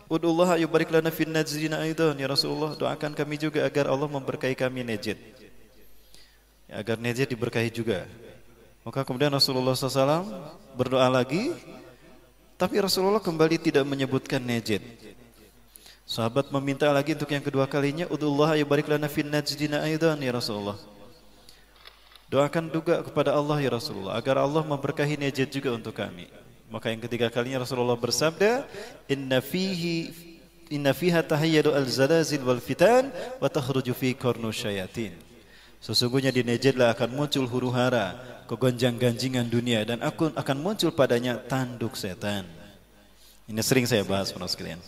ud'ullah yubarik lana fin Najdina aidan. Ya Rasulullah, doakan kami juga agar Allah memberkahi kami Najd. Ya, agar Najd diberkahi juga. Maka kemudian Rasulullah SAW berdoa lagi, tapi Rasulullah kembali tidak menyebutkan Najd. Sahabat meminta lagi untuk yang kedua kalinya, ud'ullah yubarik lana fin Najdina aidan ya Rasulullah. Doakan juga kepada Allah ya Rasulullah agar Allah memberkahi Najd juga untuk kami. Maka yang ketiga kalinya Rasulullah bersabda, inna fiha tahayyadu al-zalazil wal fitan wa takhruju fi qarnu syayatin. Sesungguhnya di Najdlah akan muncul huru-hara, kegonjang-ganjingan dunia, dan akan muncul padanya tanduk setan. Ini sering saya bahas para sekalian.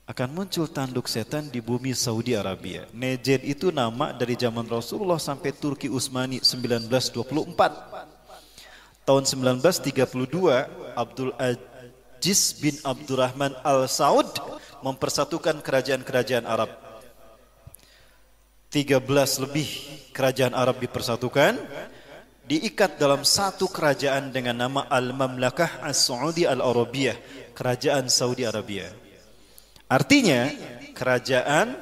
akan muncul tanduk setan di bumi Saudi Arabia. Najd itu nama dari zaman Rasulullah sampai Turki Utsmani 1924. Tahun 1932 Abdul Aziz bin Abdurrahman Al Saud mempersatukan kerajaan-kerajaan Arab. 13 lebih kerajaan Arab dipersatukan, diikat dalam satu kerajaan dengan nama Al-Mamlakah As-Saudi Al-Arabiyah, kerajaan Saudi Arabia. Artinya kerajaan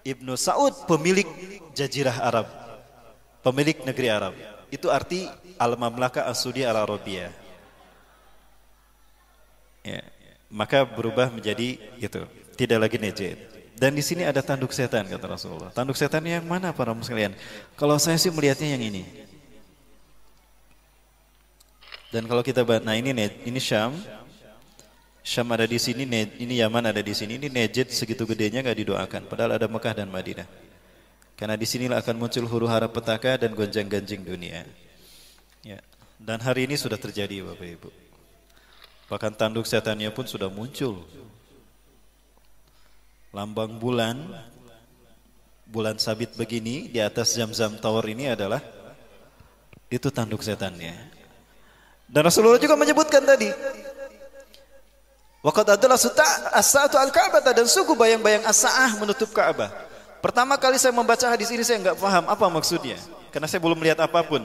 Ibnu Saud, pemilik Jazirah Arab, pemilik negeri Arab. Itu arti Al-Mamlakah As-Saudi Al-Arabiyah. Ya, maka berubah menjadi itu, tidak lagi Najd. Dan di sini ada tanduk setan kata Rasulullah. Tanduk setan yang mana para muslim sekalian? Kalau saya sih melihatnya yang ini. Dan kalau kita nah ini Syam. Syam ada di sini, ini Yaman ada di sini. Ini Najd segitu gedenya nggak didoakan. Padahal ada Mekah dan Madinah. Karena di sinilah akan muncul huru hara petaka dan gonjang-ganjing dunia. Ya. Dan hari ini sudah terjadi Bapak Ibu. Bahkan tanduk setannya pun sudah muncul. Lambang bulan sabit begini di atas Zamzam Tower ini adalah itu tanduk setannya. Dan Rasulullah juga menyebutkan tadi, waqad adalah as-sa'atu al-Ka'bah, dan sungguh bayang-bayang as-sa'ah menutup Ka'bah. Pertama kali saya membaca hadis ini saya enggak paham apa maksudnya, karena saya belum melihat apapun.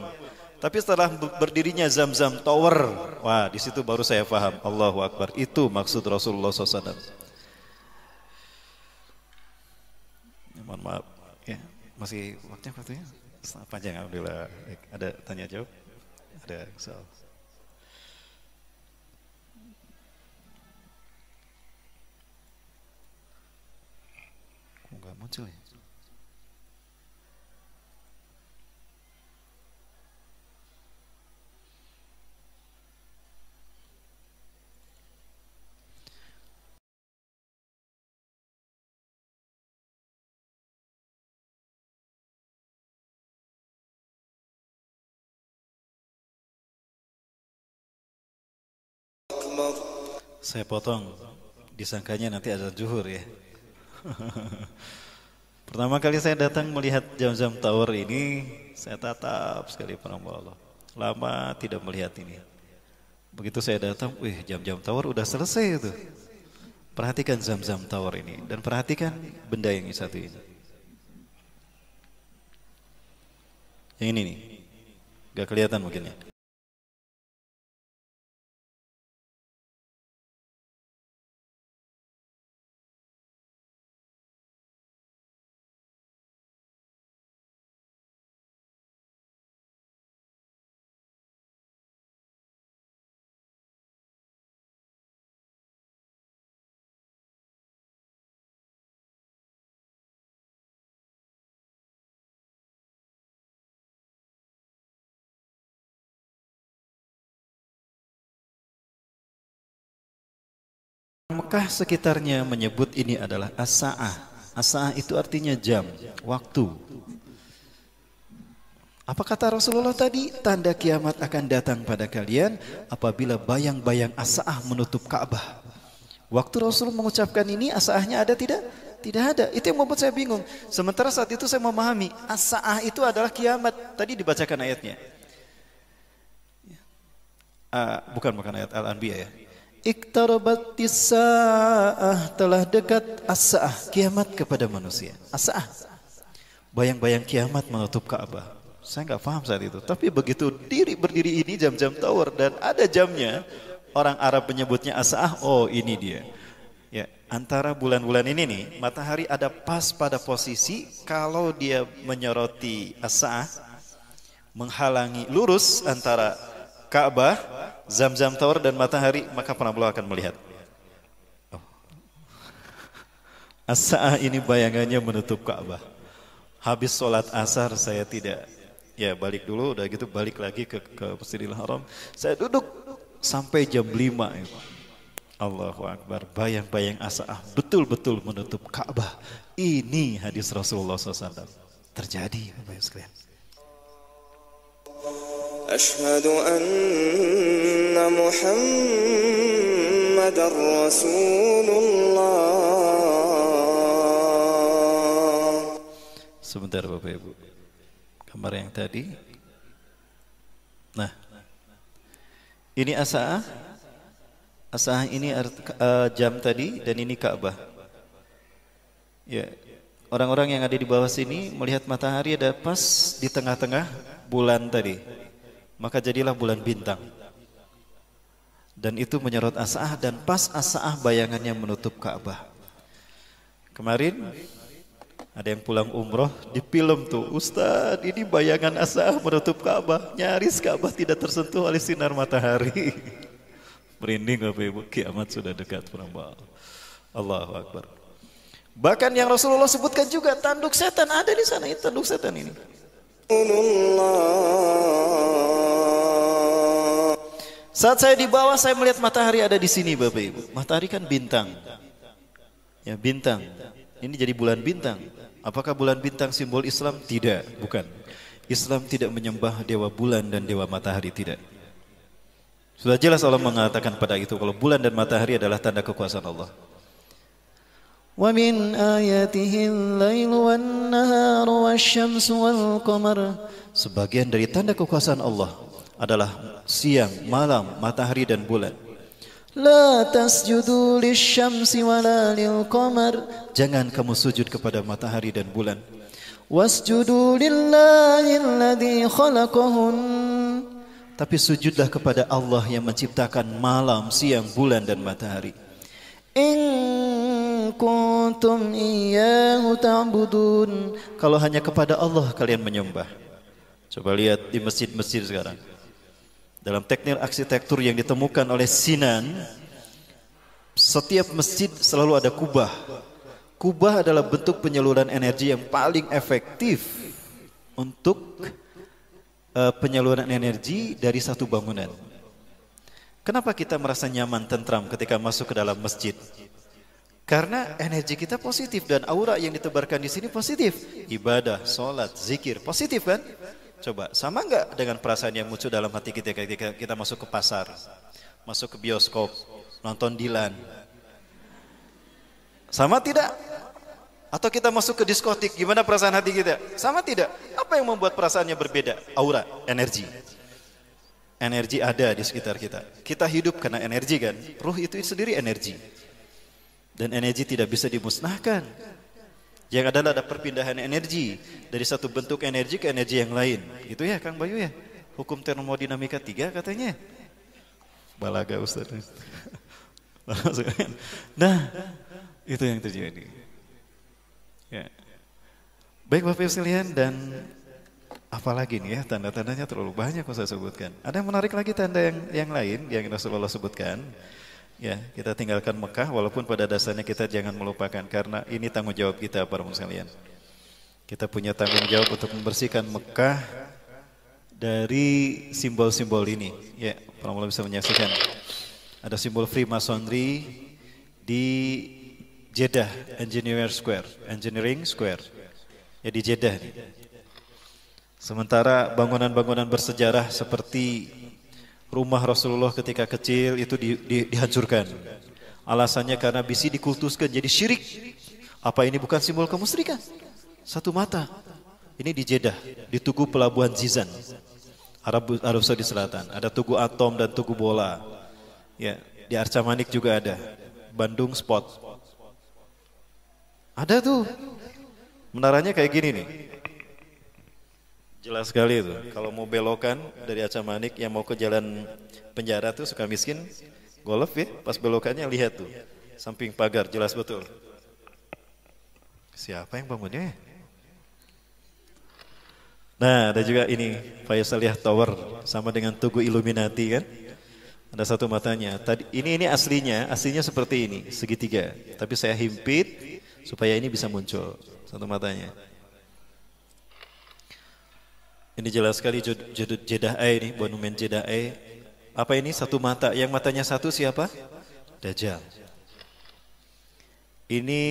Tapi setelah berdirinya Zamzam Tower, wah di situ baru saya paham. Allahu Akbar, itu maksud Rasulullah SAW. Mohon maaf, ya masih waktunya panjang. Alhamdulillah. Ada tanya jawab, ada soal. Kok nggak muncul ya? Saya potong, disangkanya nanti azan zuhur ya. Pertama kali saya datang melihat Zamzam Tower ini, saya tatap sekali para Allah. Lama tidak melihat ini. Begitu saya datang, Zamzam Tower udah selesai itu. Perhatikan Zamzam Tower ini dan perhatikan benda yang satu ini. Yang ini nih, gak kelihatan mungkin ya. Mekah sekitarnya menyebut ini adalah as-sa'ah. As-sa'ah itu artinya jam, waktu. Apa kata Rasulullah tadi? Tanda kiamat akan datang pada kalian apabila bayang-bayang as-sa'ah menutup Ka'bah. Waktu Rasul mengucapkan ini, as-sa'ahnya ada tidak? Tidak ada. Itu yang membuat saya bingung. Sementara saat itu saya memahami as-sa'ah itu adalah kiamat. Tadi dibacakan ayatnya. Bukan ayat Al-Anbiya ya. Iqtarabatis sa'ah, telah dekat as-sa'ah, kiamat kepada manusia. As-sa'ah, bayang-bayang kiamat menutup Ka'bah. Saya nggak paham saat itu. Tapi begitu berdiri ini Zamzam Tower dan ada jamnya, orang Arab menyebutnya as-sa'ah. Oh ini dia. Ya, antara bulan-bulan ini nih, matahari ada pas pada posisi kalau dia menyoroti as-sa'ah, menghalangi lurus antara Ka'bah, Zamzam Tower dan matahari, maka penambah akan melihat. As-sa'ah ini bayangannya menutup Ka'bah. Habis sholat asar saya tidak, ya balik dulu, udah gitu balik lagi ke Masjidil Haram. Saya duduk sampai jam 5 itu. Allahu Akbar, bayang-bayang as-sa'ah betul-betul menutup Ka'bah. Ini hadis Rasulullah SAW. Terjadi Bapak Ibu sekalian. أشهد أن محمد رسول الله Sebentar Bapak Ibu. Gambar yang tadi. Nah, ini As-Sa'ah. As-Sa'ah ini jam tadi dan ini Ka'bah. Ya, orang-orang yang ada di bawah sini melihat matahari ada pas di tengah-tengah bulan tadi. Maka jadilah bulan bintang. Dan itu menyorot As-Sa'ah dan pas As-Sa'ah bayangannya menutup Ka'bah. Kemarin ada yang pulang umroh di film tuh, Ustadz ini bayangan As-Sa'ah menutup Ka'bah, nyaris Ka'bah tidak tersentuh oleh sinar matahari. Merinding Bapak Ibu, kiamat sudah dekat perambal. Allahu Akbar. Bahkan yang Rasulullah sebutkan juga tanduk setan ada di sana, itu tanduk setan ini. Saat saya di bawah saya melihat matahari ada di sini Bapak Ibu. Matahari kan bintang. Ya bintang. Ini jadi bulan bintang. Apakah bulan bintang simbol Islam? Tidak, bukan. Islam tidak menyembah dewa bulan dan dewa matahari, tidak. Sudah jelas Allah mengatakan pada itu kalau bulan dan matahari adalah tanda kekuasaan Allah. Wa min ayatihi al-lailu wan-naharu wasyamsu wal-qamar. Sebagian dari tanda kekuasaan Allah adalah siang, malam, matahari dan bulan. La tasjudu lisyamsi wala lilqamar. Jangan kamu sujud kepada matahari dan bulan. Wasjudu lillahi alladhi khalaqahun. Tapi sujudlah kepada Allah yang menciptakan malam, siang, bulan dan matahari. In kuntum iyyahu ta'budun. Kalau hanya kepada Allah kalian menyembah. Coba lihat di masjid-masjid sekarang. Dalam teknik arsitektur yang ditemukan oleh Sinan, setiap masjid selalu ada kubah. Kubah adalah bentuk penyaluran energi yang paling efektif untuk penyaluran energi dari satu bangunan. Kenapa kita merasa nyaman, tentram ketika masuk ke dalam masjid? Karena energi kita positif dan aura yang ditebarkan di sini positif. Ibadah, sholat, zikir, positif kan? Coba, sama enggak dengan perasaan yang muncul dalam hati kita ketika kita masuk ke pasar, masuk ke bioskop, nonton Dilan? Sama tidak? Atau kita masuk ke diskotik, gimana perasaan hati kita? Sama tidak? Apa yang membuat perasaannya berbeda? Aura, energi. Energi ada di sekitar kita. Kita hidup karena energi kan? Ruh itu sendiri energi. Dan energi tidak bisa dimusnahkan. Yang adalah ada perpindahan energi dari satu bentuk energi ke energi yang lain. Gitu ya Kang Bayu ya? Hukum termodinamika 3 katanya. Balaga Ustaz. Nah, itu yang terjadi. Ya. Baik Bapak Ibu sekalian, dan apalagi nih ya, tanda-tandanya terlalu banyak kok saya sebutkan. Ada yang menarik lagi tanda yang lain yang Rasulullah sebutkan. Ya, kita tinggalkan Mekah walaupun pada dasarnya kita jangan melupakan karena ini tanggung jawab kita para muslim sekalian. Kita punya tanggung jawab untuk membersihkan Mekah dari simbol-simbol ini. Ya, para muslim bisa menyaksikan. Ada simbol Freemasonry di Jeddah Engineering Square. Ya di Jeddah. Sementara bangunan-bangunan bersejarah seperti rumah Rasulullah ketika kecil itu dihancurkan. Alasannya karena bisi dikultuskan jadi syirik. Apa ini bukan simbol kemusyrikan? Satu mata. Ini di Jeddah, di Tugu Pelabuhan Zizan, Arab Saudi Selatan. Ada Tugu Atom dan Tugu Bola. Ya, di Arca Manik juga ada. Bandung Spot. Ada tuh. Menaranya kayak gini nih. Jelas sekali itu. Kalau mau belokan dari Arca Manik yang mau ke jalan penjara tuh Sukamiskin, golf ya, pas belokannya lihat tuh. Samping pagar, jelas betul. Siapa yang bangunnya? Nah, ada juga ini Faisaliyah Tower sama dengan Tugu Illuminati kan? Ada satu matanya. Tadi ini aslinya seperti ini, segitiga. Tapi saya himpit supaya ini bisa muncul satu matanya. Ini jelas sekali Jeddah ini, monumen Jeddah. Apa ini? Satu mata. Yang matanya satu siapa? Dajjal. Ini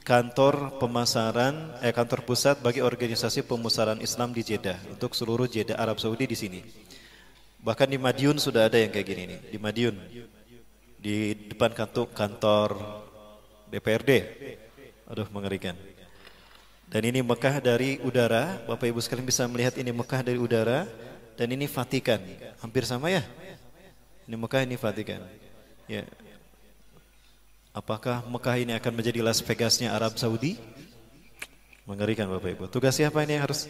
kantor pemasaran, kantor pusat bagi organisasi pemasaran Islam di Jeddah untuk seluruh Jeddah Arab Saudi di sini. Bahkan di Madiun sudah ada yang kayak gini nih. Di Madiun, di depan kantor DPRD. Aduh, mengerikan. Dan ini Mekah dari udara. Bapak Ibu sekalian bisa melihat ini Mekah dari udara. Dan ini Vatikan. Hampir sama ya? Ini Mekah, ini Vatikan. Ya. Apakah Mekah ini akan menjadi Las Vegasnya Arab Saudi? Mengerikan Bapak Ibu. Tugas siapa ini yang harus?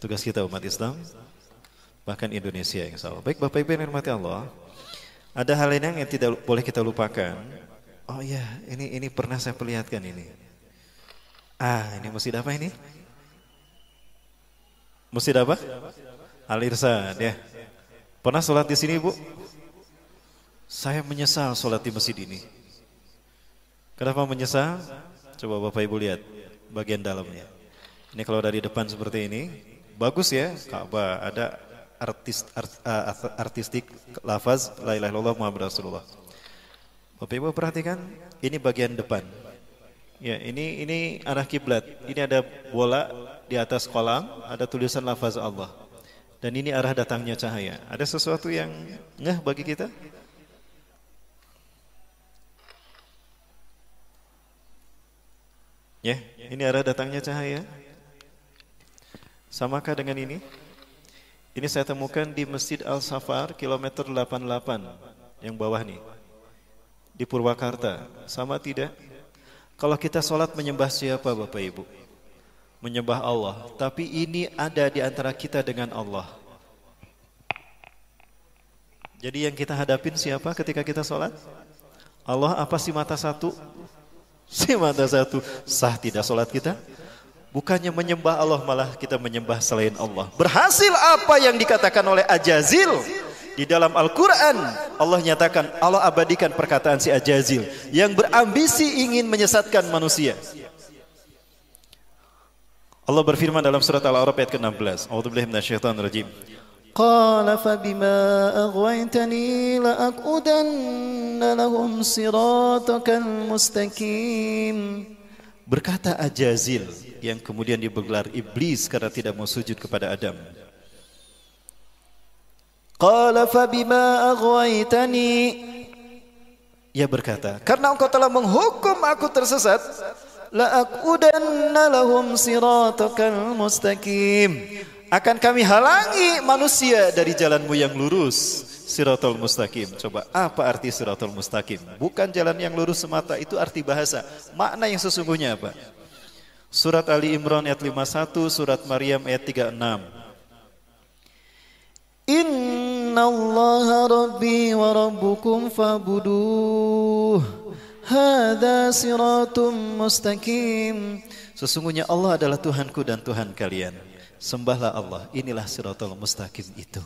Tugas kita umat Islam. Bahkan Indonesia yang salah. Baik Bapak Ibu yang dirahmati Allah. Ada hal lain yang tidak boleh kita lupakan. Oh ya, ini pernah saya perlihatkan ini. Ini masjid apa ini? Masjid apa? Al-Irsyad ya. Pernah sholat di sini Bu? Saya menyesal sholat di masjid ini. Kenapa menyesal? Coba Bapak Ibu lihat bagian dalamnya. Ini kalau dari depan seperti ini, bagus ya. Ka'bah ada artistik lafaz la ilaha illallah Muhammad Rasulullah. Bapak Ibu perhatikan, ini bagian depan. Ya, ini arah kiblat. Ini ada bola di atas kolam, ada tulisan lafaz Allah. Dan ini arah datangnya cahaya. Ada sesuatu yang ngeh bagi kita? Ya, ini arah datangnya cahaya. Samakah dengan ini? Ini saya temukan di Masjid Al-Safar kilometer 88 yang bawah nih. Di Purwakarta. Sama tidak? Kalau kita sholat menyembah siapa Bapak Ibu? Menyembah Allah. Tapi ini ada di antara kita dengan Allah. Jadi yang kita hadapin siapa ketika kita sholat? Allah apa si mata satu? Si mata satu. Sah tidak sholat kita? Bukannya menyembah Allah, malah kita menyembah selain Allah. Berhasil apa yang dikatakan oleh Ajazil di dalam Al-Quran. Allah nyatakan, Allah abadikan perkataan si Ajazil yang berambisi ingin menyesatkan manusia. Allah berfirman dalam surat Al-A'raf ayat ke-16. A'udzubillahi minasyaitonirrajim. Qala fabima aghwaytani la'aqudanna lahum siratakal mustaqim. Berkata Ajazil yang kemudian digelar iblis karena tidak mau sujud kepada Adam. Qala fabima aghwaytani. Ia berkata, karena engkau telah menghukum aku tersesat, la'aqudanna lahum siratakal mustaqim. Akan kami halangi manusia dari jalanmu yang lurus. Siratul mustaqim. Coba apa arti siratul mustaqim? Bukan jalan yang lurus semata, itu arti bahasa. Makna yang sesungguhnya apa? Surat Ali Imran ayat 51, surat Maryam ayat 36. Innallaha rabbi wa rabbukum fa'buduh. Hadza siratum mustaqim. Sesungguhnya Allah adalah Tuhanku dan Tuhan kalian. Sembahlah Allah. Inilah siratul mustaqim itu.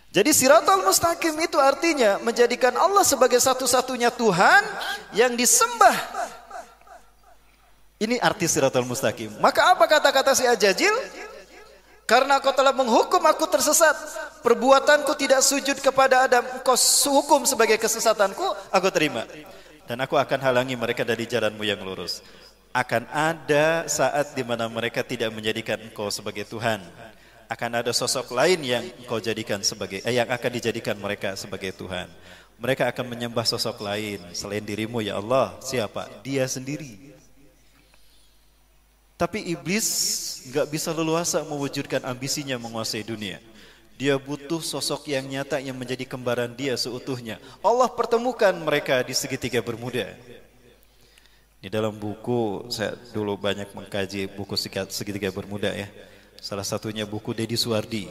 Jadi siratul mustaqim itu artinya menjadikan Allah sebagai satu-satunya Tuhan yang disembah. Ini arti siratul mustaqim. Maka apa kata-kata si Ajazil? Karena kau telah menghukum aku tersesat, perbuatanku tidak sujud kepada Adam, kau hukum sebagai kesesatanku, aku terima. Dan aku akan halangi mereka dari jalanmu yang lurus. Akan ada saat di mana mereka tidak menjadikan engkau sebagai Tuhan. Akan ada sosok lain yang engkau jadikan sebagai, yang akan dijadikan mereka sebagai Tuhan. Mereka akan menyembah sosok lain selain dirimu ya Allah. Siapa? Dia sendiri. Tapi iblis nggak bisa leluasa mewujudkan ambisinya menguasai dunia. Dia butuh sosok yang nyata yang menjadi kembaran dia seutuhnya. Allah pertemukan mereka di segitiga bermuda. Di dalam buku, saya dulu banyak mengkaji buku segitiga bermuda ya. Salah satunya buku Deddy Suwardi,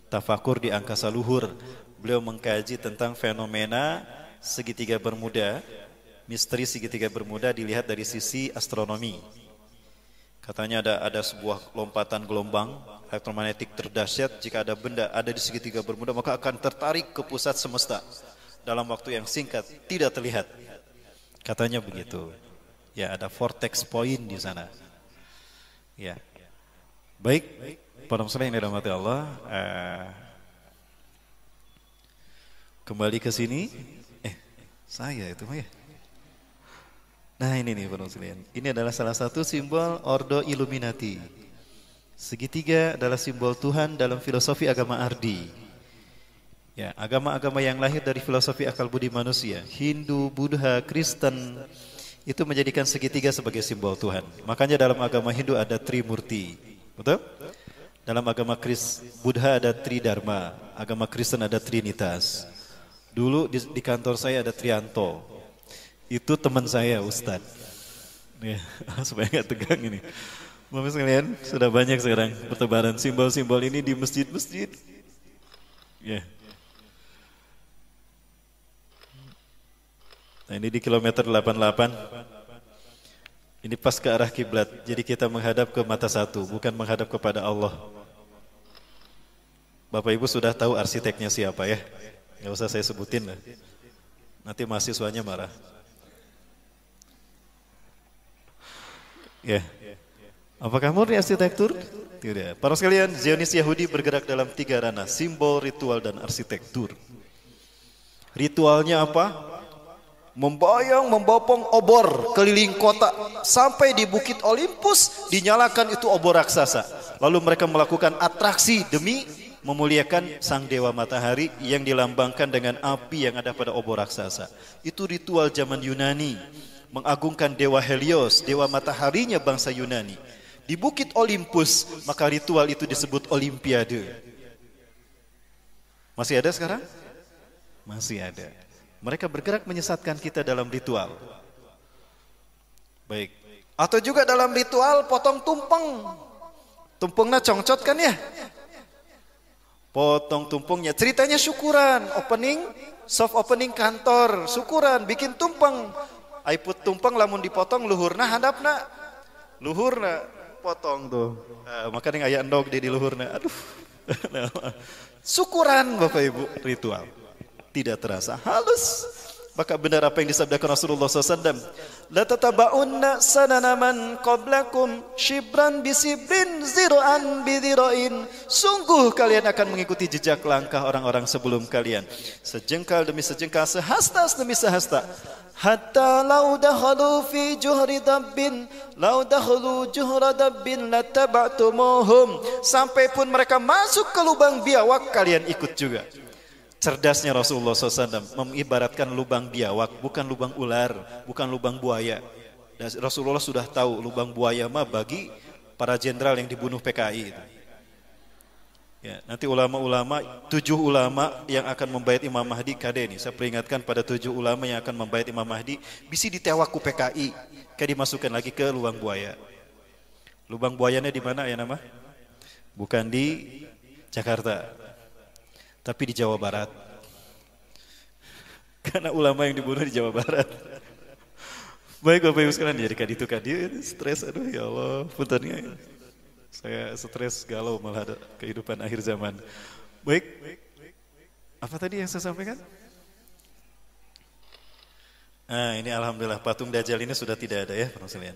Tafakur di Angkasa Luhur. Beliau mengkaji tentang fenomena segitiga bermuda, misteri segitiga bermuda dilihat dari sisi astronomi. Katanya ada sebuah lompatan gelombang elektromagnetik terdahsyat. Jika ada benda ada di segitiga bermuda, maka akan tertarik ke pusat semesta dalam waktu yang singkat, tidak terlihat. Katanya begitu. Ya, ada vortex point di sana. Ya. Baik, para muslim yang dirahmati Allah, kembali ke sini. Saya itu ya. Nah ini nih para muslim. Ini adalah salah satu simbol Ordo Illuminati. Segitiga adalah simbol Tuhan dalam filosofi agama Ardi. Ya, agama-agama yang lahir dari filosofi akal budi manusia. Hindu, Buddha, Kristen, itu menjadikan segitiga sebagai simbol Tuhan. Makanya dalam agama Hindu ada Trimurti, betul? Dalam agama Buddha ada Tridharma, agama Kristen ada Trinitas. Dulu di kantor saya ada Trianto, itu teman saya Ustadz. Ya, supaya nggak tegang ini. Bapak sekalian, sudah banyak sekarang pertebaran simbol-simbol ini di masjid-masjid. Ya. Nah, ini di kilometer 88. Ini pas ke arah kiblat. Jadi kita menghadap ke mata satu, bukan menghadap kepada Allah. Bapak Ibu sudah tahu arsiteknya siapa ya? Nggak usah saya sebutin lah. Nanti mahasiswanya marah. Ya. Apakah murni arsitektur? Tidak. Para sekalian, Zionis Yahudi bergerak dalam 3 ranah, simbol, ritual, dan arsitektur. Ritualnya apa? Membayang, membopong obor keliling kota sampai di Bukit Olympus dinyalakan itu obor raksasa. Lalu mereka melakukan atraksi demi memuliakan sang dewa matahari yang dilambangkan dengan api yang ada pada obor raksasa. Itu ritual zaman Yunani, mengagungkan dewa Helios, dewa mataharinya bangsa Yunani. Di Bukit Olympus, maka ritual itu disebut Olimpiade. Masih ada sekarang? Masih ada. Mereka bergerak menyesatkan kita dalam ritual. Baik. Atau juga dalam ritual potong tumpeng. Tumpengnya congcot kan ya? Potong tumpengnya. Ceritanya syukuran. Opening, soft opening kantor. Syukuran, bikin tumpeng. Aiput tumpeng lamun dipotong luhurna hadapna. Luhurna potong tuh. Makanya aya endog di luhurna. Aduh. Syukuran Bapak Ibu, ritual. Tidak terasa halus. Maka benar apa yang disabdakan Rasulullah SAW. La tataba'unna sanana man qablakum shibran bisibrin zira'an bidhira'in. Sungguh kalian akan mengikuti jejak langkah orang-orang sebelum kalian. Sejengkal demi sejengkal, sehasta demi sehasta. Hatta lau dakhalu fi juhri dabbin, lau dakhalu juhra dabbin lataba'tumuhum. Sampai pun mereka masuk ke lubang biawak, kalian ikut juga. Cerdasnya Rasulullah SAW mengibaratkan lubang biawak, bukan lubang ular, bukan lubang buaya. Dan Rasulullah sudah tahu lubang buaya mah bagi para jenderal yang dibunuh PKI itu. Ya, nanti ulama-ulama, 7 ulama yang akan membaiat Imam Mahdi kade ini. Saya peringatkan pada 7 ulama yang akan membaiat Imam Mahdi, bisa ditewak ku PKI, kayak dimasukkan lagi ke lubang buaya. Lubang buayanya di mana ya nama? Bukan di Jakarta, tapi di Jawa Barat. Karena ulama yang dibunuh di Jawa Barat. Baik Bapak Ibu sekalian, jadi kadi itu stres, aduh ya Allah, puntennya. Saya stres galau malah kehidupan akhir zaman. Baik, apa tadi yang saya sampaikan? Nah ini alhamdulillah patung Dajjal ini sudah tidak ada ya Pak sekalian.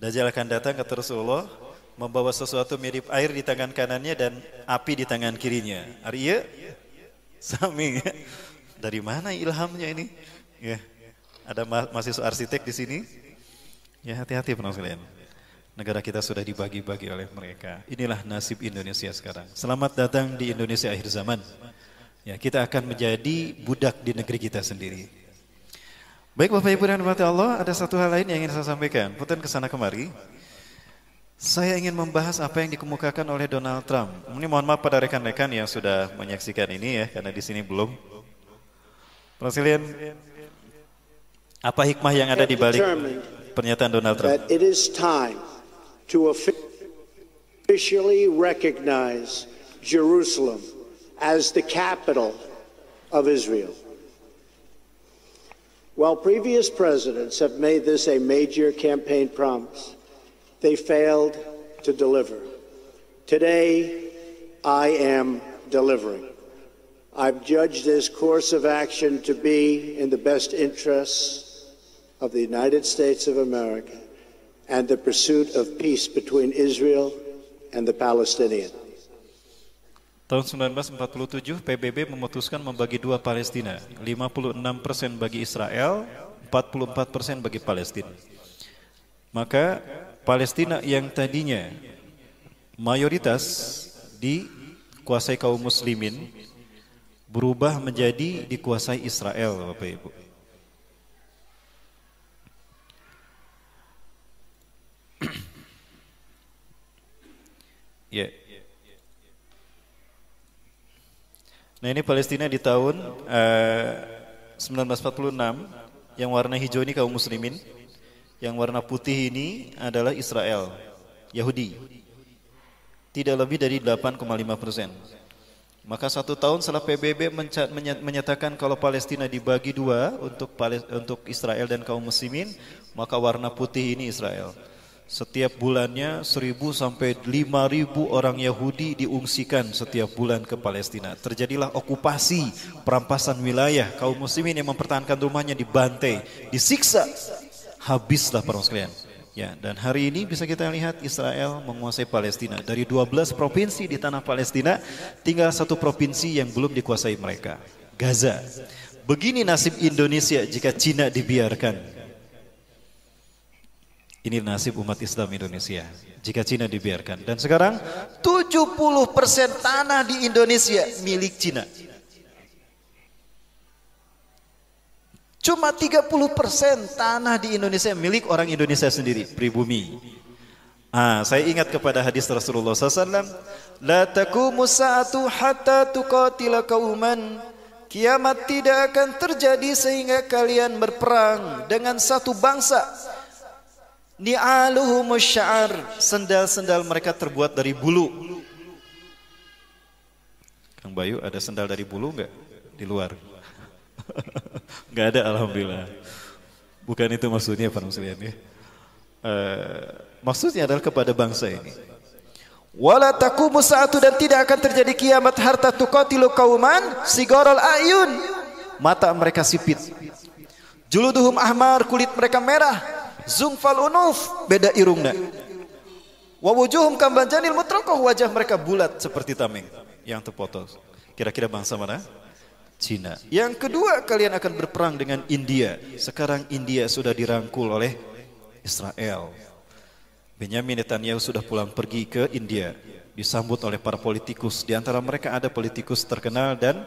Dajjal akan datang kata Rasulullah, membawa sesuatu mirip air di tangan kanannya dan api di tangan kirinya. Arya, sami. Dari mana ilhamnya ini? Ya, ada mahasiswa arsitek di sini. Ya hati-hati Pak sekalian. Negara kita sudah dibagi-bagi oleh mereka. Inilah nasib Indonesia sekarang. Selamat datang di Indonesia akhir zaman. Ya, kita akan menjadi budak di negeri kita sendiri. Baik Bapak Ibu dan Bapak Allah, ada satu hal lain yang ingin saya sampaikan. Punten kesana kemari. Saya ingin membahas apa yang dikemukakan oleh Donald Trump. Ini mohon maaf pada rekan-rekan yang sudah menyaksikan ini ya, karena di sini belum. Presiden, apa hikmah yang ada di balik pernyataan Donald Trump? That it is time to officially recognize Jerusalem as the capital of Israel. While previous presidents have made this a major campaign promise, they failed to deliver. Today, I am delivering. I've judged this course of action to be in the best interests of the United States of America and the pursuit of peace between Israel and the Palestinians. Tahun 1947 PBB memutuskan membagi 2 Palestina, 56% bagi Israel, 44% bagi Palestina. Maka Palestina yang tadinya mayoritas dikuasai kaum muslimin berubah menjadi dikuasai Israel, Bapak Ibu. Ya. Nah ini Palestina di tahun 1946, yang warna hijau ini kaum muslimin, yang warna putih ini adalah Israel, Yahudi. Tidak lebih dari 8,5%. Maka 1 tahun setelah PBB menyatakan kalau Palestina dibagi dua untuk Israel dan kaum muslimin, maka warna putih ini Israel. Setiap bulannya 1.000 sampai 5.000 orang Yahudi diungsikan setiap bulan ke Palestina. Terjadilah okupasi, perampasan wilayah. Kaum muslimin yang mempertahankan rumahnya dibantai, disiksa. Habislah para sekalian. Ya, dan hari ini bisa kita lihat Israel menguasai Palestina. Dari 12 provinsi di tanah Palestina, tinggal 1 provinsi yang belum dikuasai mereka, Gaza. Begini nasib Indonesia jika Cina dibiarkan. Ini nasib umat Islam Indonesia jika Cina dibiarkan. Dan sekarang 70% tanah di Indonesia milik Cina. Cuma 30% tanah di Indonesia milik orang Indonesia sendiri, pribumi. Saya ingat kepada hadis Rasulullah SAW, La taqumu sa'atu hatta tuqatila qauman. Kiamat tidak akan terjadi sehingga kalian berperang dengan satu bangsa. Ni'aluhum sya'ar, sendal-sendal mereka terbuat dari bulu. Kang Bayu, ada sendal dari bulu enggak di luar? Enggak ada, alhamdulillah. Bukan itu maksudnya Pak Muslimin ya. Maksudnya adalah kepada bangsa ini. Wala taqumu sa'atu, dan tidak akan terjadi kiamat hatta tuqatilu qauman sigarul ayun. Mata mereka sipit. Juluduhum ahmar, kulit mereka merah. Zungfal unuf, beda irungna. Wa wujuhum kambanjanil mutrakoh, wajah mereka bulat seperti tameng yang terpotong. Kira-kira bangsa mana? Cina. Yang kedua, kalian akan berperang dengan India. Sekarang India sudah dirangkul oleh Israel. Benyamin Netanyahu sudah pulang pergi ke India, disambut oleh para politikus. Di antara mereka ada politikus terkenal dan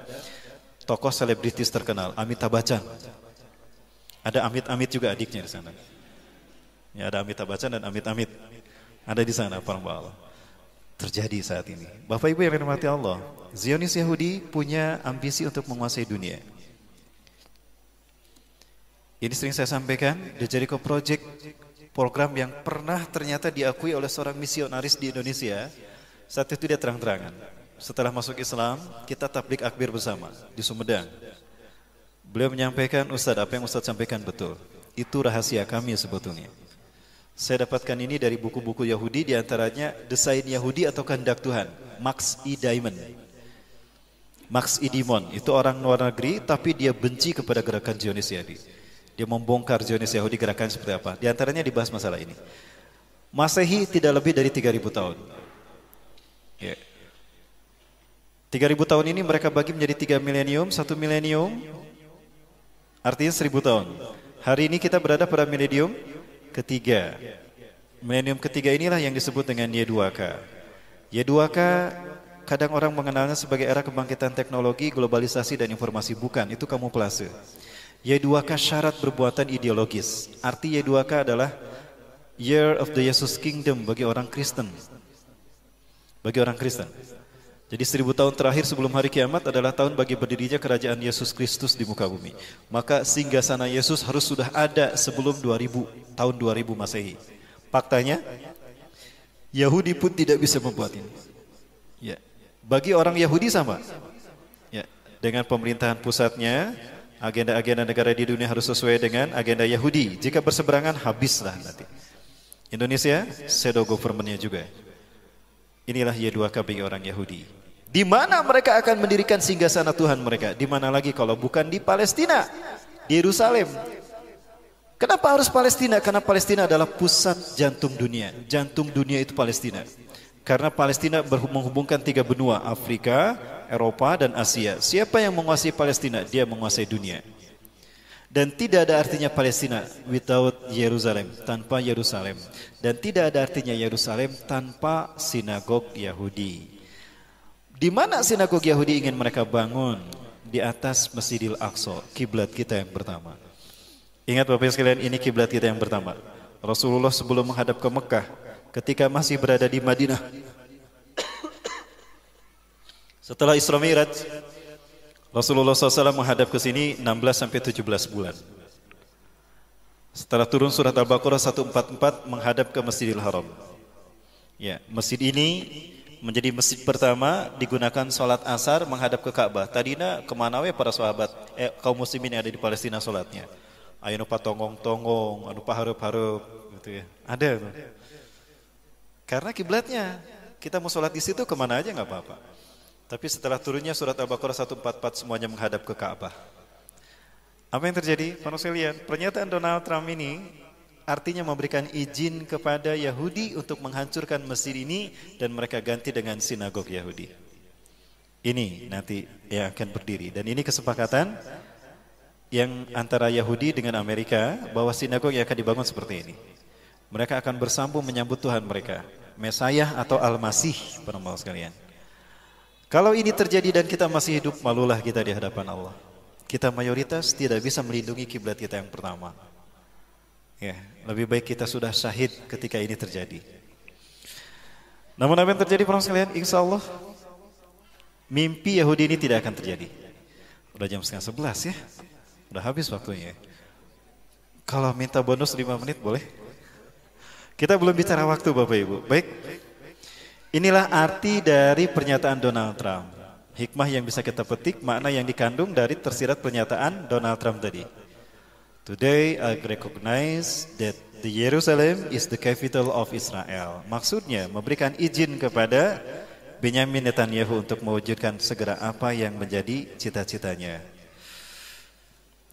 tokoh selebritis terkenal, Amitabh Bachchan. Ada Amit-Amit juga adiknya di sana. Ya, ada Amitabh Bachchan dan Amit-Amit ada di sana, para Allah. Terjadi saat ini. Bapak Ibu yang dirahmati Allah, Zionis Yahudi punya ambisi untuk menguasai dunia. Ini sering saya sampaikan, The Jericho Project, program yang pernah ternyata diakui oleh seorang misionaris di Indonesia. Saat itu dia terang-terangan. Setelah masuk Islam, kita tablik akbir bersama di Sumedang. Beliau menyampaikan, Ustadz, apa yang Ustadz sampaikan betul. Itu rahasia kami sebetulnya. Saya dapatkan ini dari buku-buku Yahudi, diantaranya Desain Yahudi atau Kehendak Tuhan, Max E. Diamond. Max E. Diamond itu orang luar negeri, tapi dia benci kepada gerakan Zionis Yahudi. Dia membongkar Zionis Yahudi gerakan seperti apa. Di antaranya dibahas masalah ini. Masehi tidak lebih dari 3.000 tahun. Ya. 3.000 tahun ini mereka bagi menjadi 3 milenium, 1 milenium artinya 1.000 tahun. Hari ini kita berada pada milenium ketiga. Milenium ketiga inilah yang disebut dengan Y2K. Y2K kadang orang mengenalnya sebagai era kebangkitan teknologi, globalisasi dan informasi. Bukan, itu kamuflase. Y2K syarat berbuatan ideologis. Arti Y2K adalah Year of the Jesus Kingdom bagi orang Kristen. Bagi orang Kristen. Jadi 1.000 tahun terakhir sebelum hari kiamat adalah tahun bagi berdirinya kerajaan Yesus Kristus di muka bumi. Maka singgasana Yesus harus sudah ada sebelum 2000, tahun 2000 Masehi. Faktanya, Yahudi pun tidak bisa membuat ini. Ya. Bagi orang Yahudi sama. Ya. Dengan pemerintahan pusatnya, agenda-agenda negara di dunia harus sesuai dengan agenda Yahudi. Jika berseberangan, habislah nanti. Indonesia, shadow government-nya juga. Inilah Y2K bagi orang Yahudi. Di mana mereka akan mendirikan singgasana Tuhan mereka? Di mana lagi kalau bukan di Palestina, di Yerusalem. Kenapa harus Palestina? Karena Palestina adalah pusat jantung dunia. Jantung dunia itu Palestina. Karena Palestina menghubungkan 3 benua, Afrika, Eropa, dan Asia. Siapa yang menguasai Palestina? Dia menguasai dunia. Dan tidak ada artinya Palestina without Yerusalem, tanpa Yerusalem. Dan tidak ada artinya Yerusalem tanpa sinagog Yahudi. Di mana sinagog Yahudi ingin mereka bangun? Di atas Masjidil Aqsa, kiblat kita yang pertama. Ingat Bapak sekalian, ini kiblat kita yang pertama. Rasulullah sebelum menghadap ke Mekah, ketika masih berada di Madinah, Setelah Isra Mi'raj, Rasulullah SAW menghadap ke sini 16 sampai 17 bulan. Setelah turun surat Al-Baqarah 144 menghadap ke Masjidil Haram. Ya, masjid ini menjadi masjid pertama digunakan sholat asar menghadap ke Ka'bah. Tadina kemana we para sahabat kaum muslimin yang ada di Palestina sholatnya? Ayo nupa tonggong-tonggong, anu pahareup-hareup gitu ya. Ada tuh. Karena kiblatnya kita mau sholat di situ kemana aja nggak apa-apa. Tapi setelah turunnya surat Al-Baqarah 144 semuanya menghadap ke Ka'bah. Apa yang terjadi? Para sekalian, pernyataan Donald Trump ini artinya memberikan izin kepada Yahudi untuk menghancurkan masjid ini dan mereka ganti dengan sinagog Yahudi. Ini nanti yang akan berdiri dan ini kesepakatan yang antara Yahudi dengan Amerika bahwa sinagog yang akan dibangun seperti ini. Mereka akan bersambung menyambut Tuhan mereka, Mesayah atau Al-Masih, para sekalian. Kalau ini terjadi dan kita masih hidup, malulah kita di hadapan Allah. Kita mayoritas tidak bisa melindungi kiblat kita yang pertama. Ya, lebih baik kita sudah syahid ketika ini terjadi. Namun apa yang terjadi para sekalian? Insya Allah mimpi Yahudi ini tidak akan terjadi. Udah jam 10:30 ya, udah habis waktunya. Kalau minta bonus 5 menit boleh? Kita belum bicara waktu Bapak Ibu. Baik, inilah arti dari pernyataan Donald Trump. Hikmah yang bisa kita petik, makna yang dikandung dari tersirat pernyataan Donald Trump tadi. Today I recognize that the Jerusalem is the capital of Israel. Maksudnya memberikan izin kepada Benyamin Netanyahu untuk mewujudkan segera apa yang menjadi cita-citanya.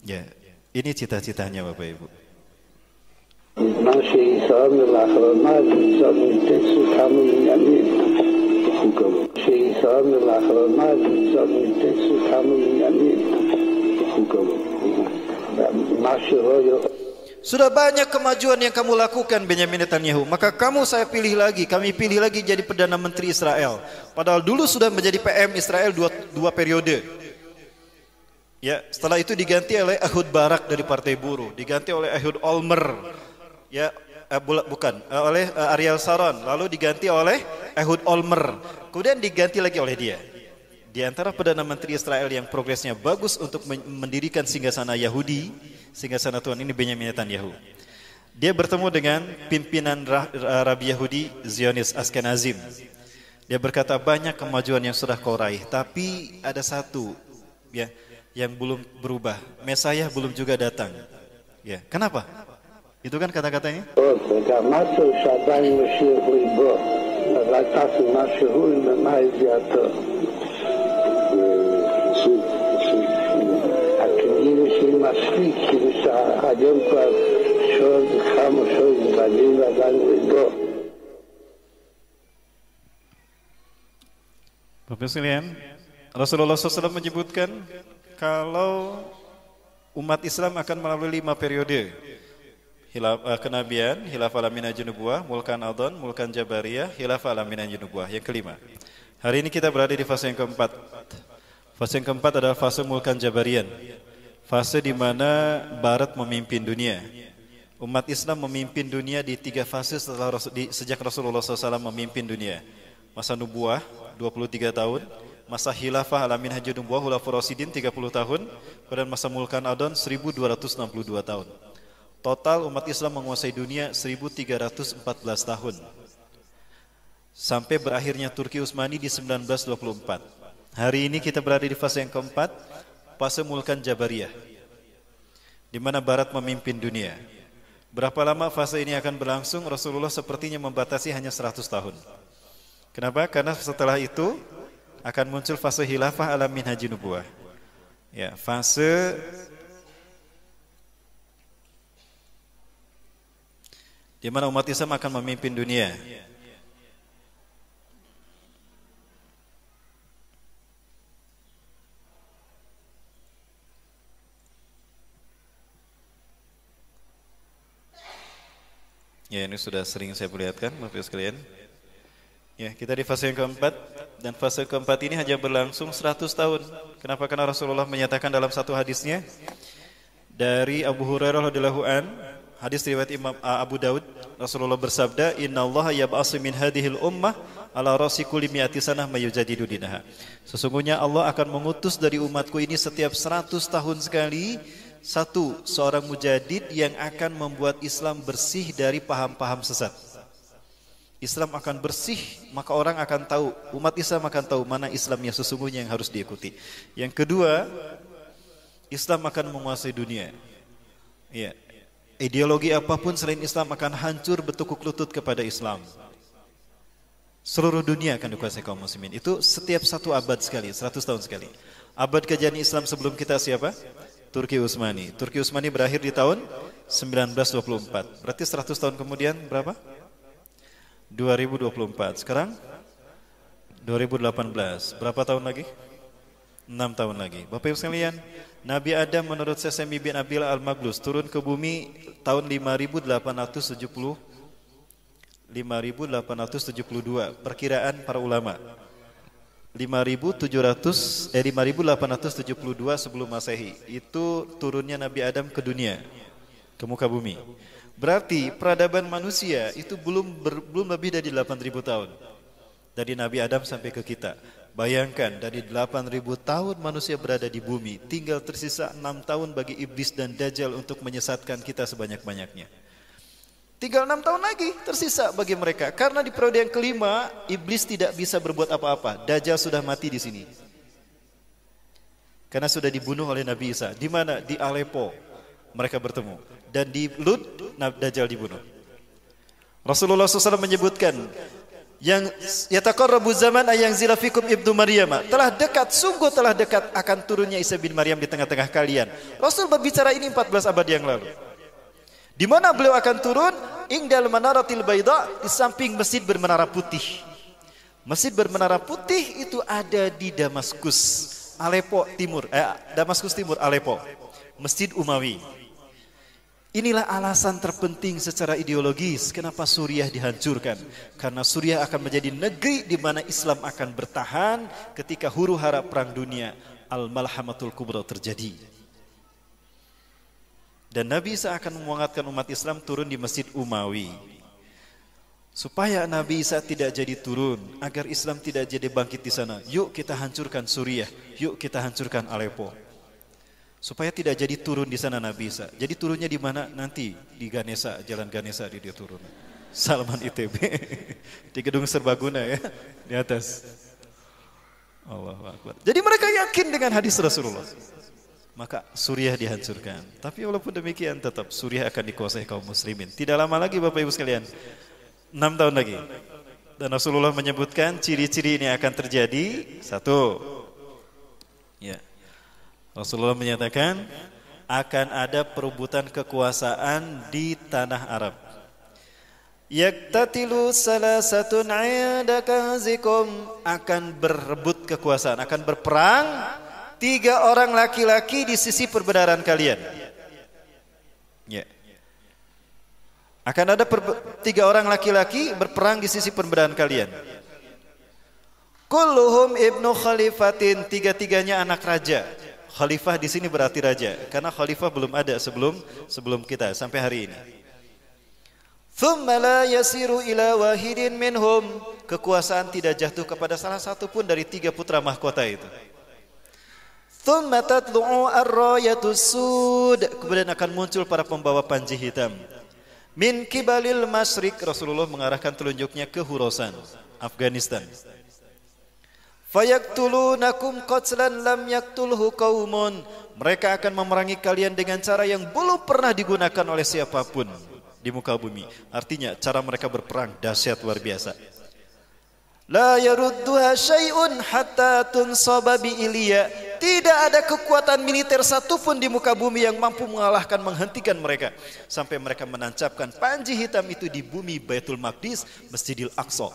Ya, ini cita-citanya Bapak Ibu. Sudah banyak kemajuan yang kamu lakukan Benyamin Netanyahu, maka kamu saya pilih lagi, kami pilih lagi jadi Perdana Menteri Israel. Padahal dulu sudah menjadi PM Israel dua periode. Ya, setelah itu diganti oleh Ehud Barak dari Partai Buruh, diganti oleh Ehud Olmert, ya oleh Ariel Sharon, lalu diganti oleh Ehud Olmert, kemudian diganti lagi oleh dia. Di antara Perdana Menteri Israel yang progresnya bagus untuk mendirikan singgasana Yahudi, singgasana Tuhan ini Benyamin Netanyahu. Dia bertemu dengan pimpinan Rabi Yahudi Zionis Ashkenazim. Dia berkata banyak kemajuan yang sudah kau raih, tapi ada satu ya yang belum berubah. Mesayah belum juga datang. Ya, kenapa? Itu kan kata-katanya. Bapak sekalian, Rasulullah SAW menyebutkan kalau umat Islam akan melalui 5 periode kenabian, khilafah alamin nubuwah, mulkan adhan, mulkan jabariyah, khilafah alamin nubuwah. Yang kelima. Hari ini kita berada di fase yang keempat. Fase yang keempat adalah fase mulkan jabarian. Fase di mana Barat memimpin dunia. Umat Islam memimpin dunia di 3 fase sejak Rasulullah SAW memimpin dunia. Masa nubuwah 23 tahun, masa khilafah alamin nubuwah khulafur rasyidin 30 tahun, dan masa mulkan adhan 1262 tahun. Total umat Islam menguasai dunia 1314 tahun. Sampai berakhirnya Turki Utsmani di 1924. Hari ini kita berada di fase yang keempat, fase mulkan Jabariyah, di mana Barat memimpin dunia. Berapa lama fase ini akan berlangsung? Rasulullah sepertinya membatasi hanya 100 tahun. Kenapa? Karena setelah itu akan muncul fase khilafah ala minhajin nubuwah. Ya, fase di mana umat Islam akan memimpin dunia. Ya, ini sudah sering saya perlihatkan Bapak sekalian. Ya, kita di fase yang keempat, dan fase keempat ini hanya berlangsung 100 tahun. Kenapa? Karena Rasulullah menyatakan dalam satu hadisnya dari Abu Hurairah radhiyallahu an, hadis riwayat Imam Abu Daud, Rasulullah bersabda, "Innallaha yab'atsu min hadhil ummah ala rasi kulli mi'ati sanah mayujadidu dinaha. Sesungguhnya Allah akan mengutus dari umatku ini setiap 100 tahun sekali seorang mujadid yang akan membuat Islam bersih dari paham-paham sesat. Islam akan bersih, maka orang akan tahu, umat Islam akan tahu mana Islam yang sesungguhnya yang harus diikuti. Yang kedua, Islam akan menguasai dunia. Ya. Ideologi apapun selain Islam akan hancur bertukuk lutut kepada Islam. Seluruh dunia akan dikuasai kaum muslimin. Itu setiap 1 abad sekali, 100 tahun sekali. Abad kejayaan Islam sebelum kita siapa? Turki Utsmani. Turki Utsmani berakhir di tahun 1924. Berarti 100 tahun kemudian berapa? 2024. Sekarang 2018. Berapa tahun lagi? 6 tahun lagi. Bapak Ibu sekalian, Nabi Adam menurut Sesemi bin Abil Al-Maglus turun ke bumi tahun 5872 perkiraan para ulama. 5872 sebelum Masehi itu turunnya Nabi Adam ke dunia, ke muka bumi. Berarti peradaban manusia itu belum lebih dari 8.000 tahun dari Nabi Adam sampai ke kita. Bayangkan dari 8.000 tahun manusia berada di bumi, tinggal tersisa 6 tahun bagi iblis dan dajjal untuk menyesatkan kita sebanyak-banyaknya. Tinggal 6 tahun lagi tersisa bagi mereka. Karena di periode yang kelima, iblis tidak bisa berbuat apa-apa. Dajjal sudah mati di sini. Karena sudah dibunuh oleh Nabi Isa. Di mana? Di Aleppo mereka bertemu. Dan di Lut, Dajjal dibunuh. Rasulullah SAW menyebutkan, yang yataqarrabu zaman ayang zila fikum ibnu Maryam. Telah dekat, sungguh telah dekat akan turunnya Isa bin Maryam di tengah-tengah kalian. Rasul berbicara ini 14 abad yang lalu. Di mana beliau akan turun? Ingdal manaratil baida, di samping masjid bermenara putih. Masjid bermenara putih itu ada di Damaskus, Aleppo Timur, Damaskus Timur, Aleppo. Masjid Umawi. Inilah alasan terpenting secara ideologis kenapa Suriah dihancurkan. Karena Suriah akan menjadi negeri di mana Islam akan bertahan ketika huru-hara perang dunia Al-Malhamatul Kubra terjadi. Dan Nabi Isa akan memuatkan umat Islam turun di Masjid Umawi. Supaya Nabi Isa tidak jadi turun, agar Islam tidak jadi bangkit di sana. Yuk kita hancurkan Suriah, yuk kita hancurkan Aleppo. Supaya tidak jadi turun di sana Nabi Isa. Jadi turunnya di mana? Nanti di Ganesa, Jalan Ganesa dia turun. Salman ITB di gedung serbaguna ya, di atas. Allahu Akbar. Jadi mereka yakin dengan hadis Rasulullah. Maka Suriah dihancurkan. Tapi walaupun demikian tetap Suriah akan dikuasai kaum muslimin. Tidak lama lagi Bapak Ibu sekalian, 6 tahun lagi. Dan Rasulullah menyebutkan ciri-ciri ini akan terjadi. 1. Ya. Rasulullah menyatakan akan ada perebutan kekuasaan di tanah Arab. Yaktatilu salasatun 'inda kanzikum, akan berebut kekuasaan, akan berperang 3 orang laki-laki di sisi perbenaran kalian. Ya. Akan ada 3 orang laki-laki berperang di sisi perbenaran kalian. Kulluhum ibnu khalifatin, 3-tiganya anak raja. Khalifah di sini berarti raja, karena khalifah belum ada sebelum kita sampai hari ini. Thumma la yasiru ila wahidin minhum, kekuasaan tidak jatuh kepada salah satu pun dari 3 putra mahkota itu. Thumma tatlu'u ar-rayatus sud, kemudian akan muncul para pembawa panji hitam. Min kibalil masyriq, Rasulullah mengarahkan telunjuknya ke Khurasan, Afghanistan. Fayaktulunakum qatlan lam yaktulhu qaumun, mereka akan memerangi kalian dengan cara yang belum pernah digunakan oleh siapapun di muka bumi. Artinya cara mereka berperang dahsyat luar biasa. La yarudduha syai'un hatta tunsaba bi Iliya, tidak ada kekuatan militer satupun di muka bumi yang mampu mengalahkan, menghentikan mereka sampai mereka menancapkan panji hitam itu di bumi Baitul Maqdis, Masjidil Aqsa.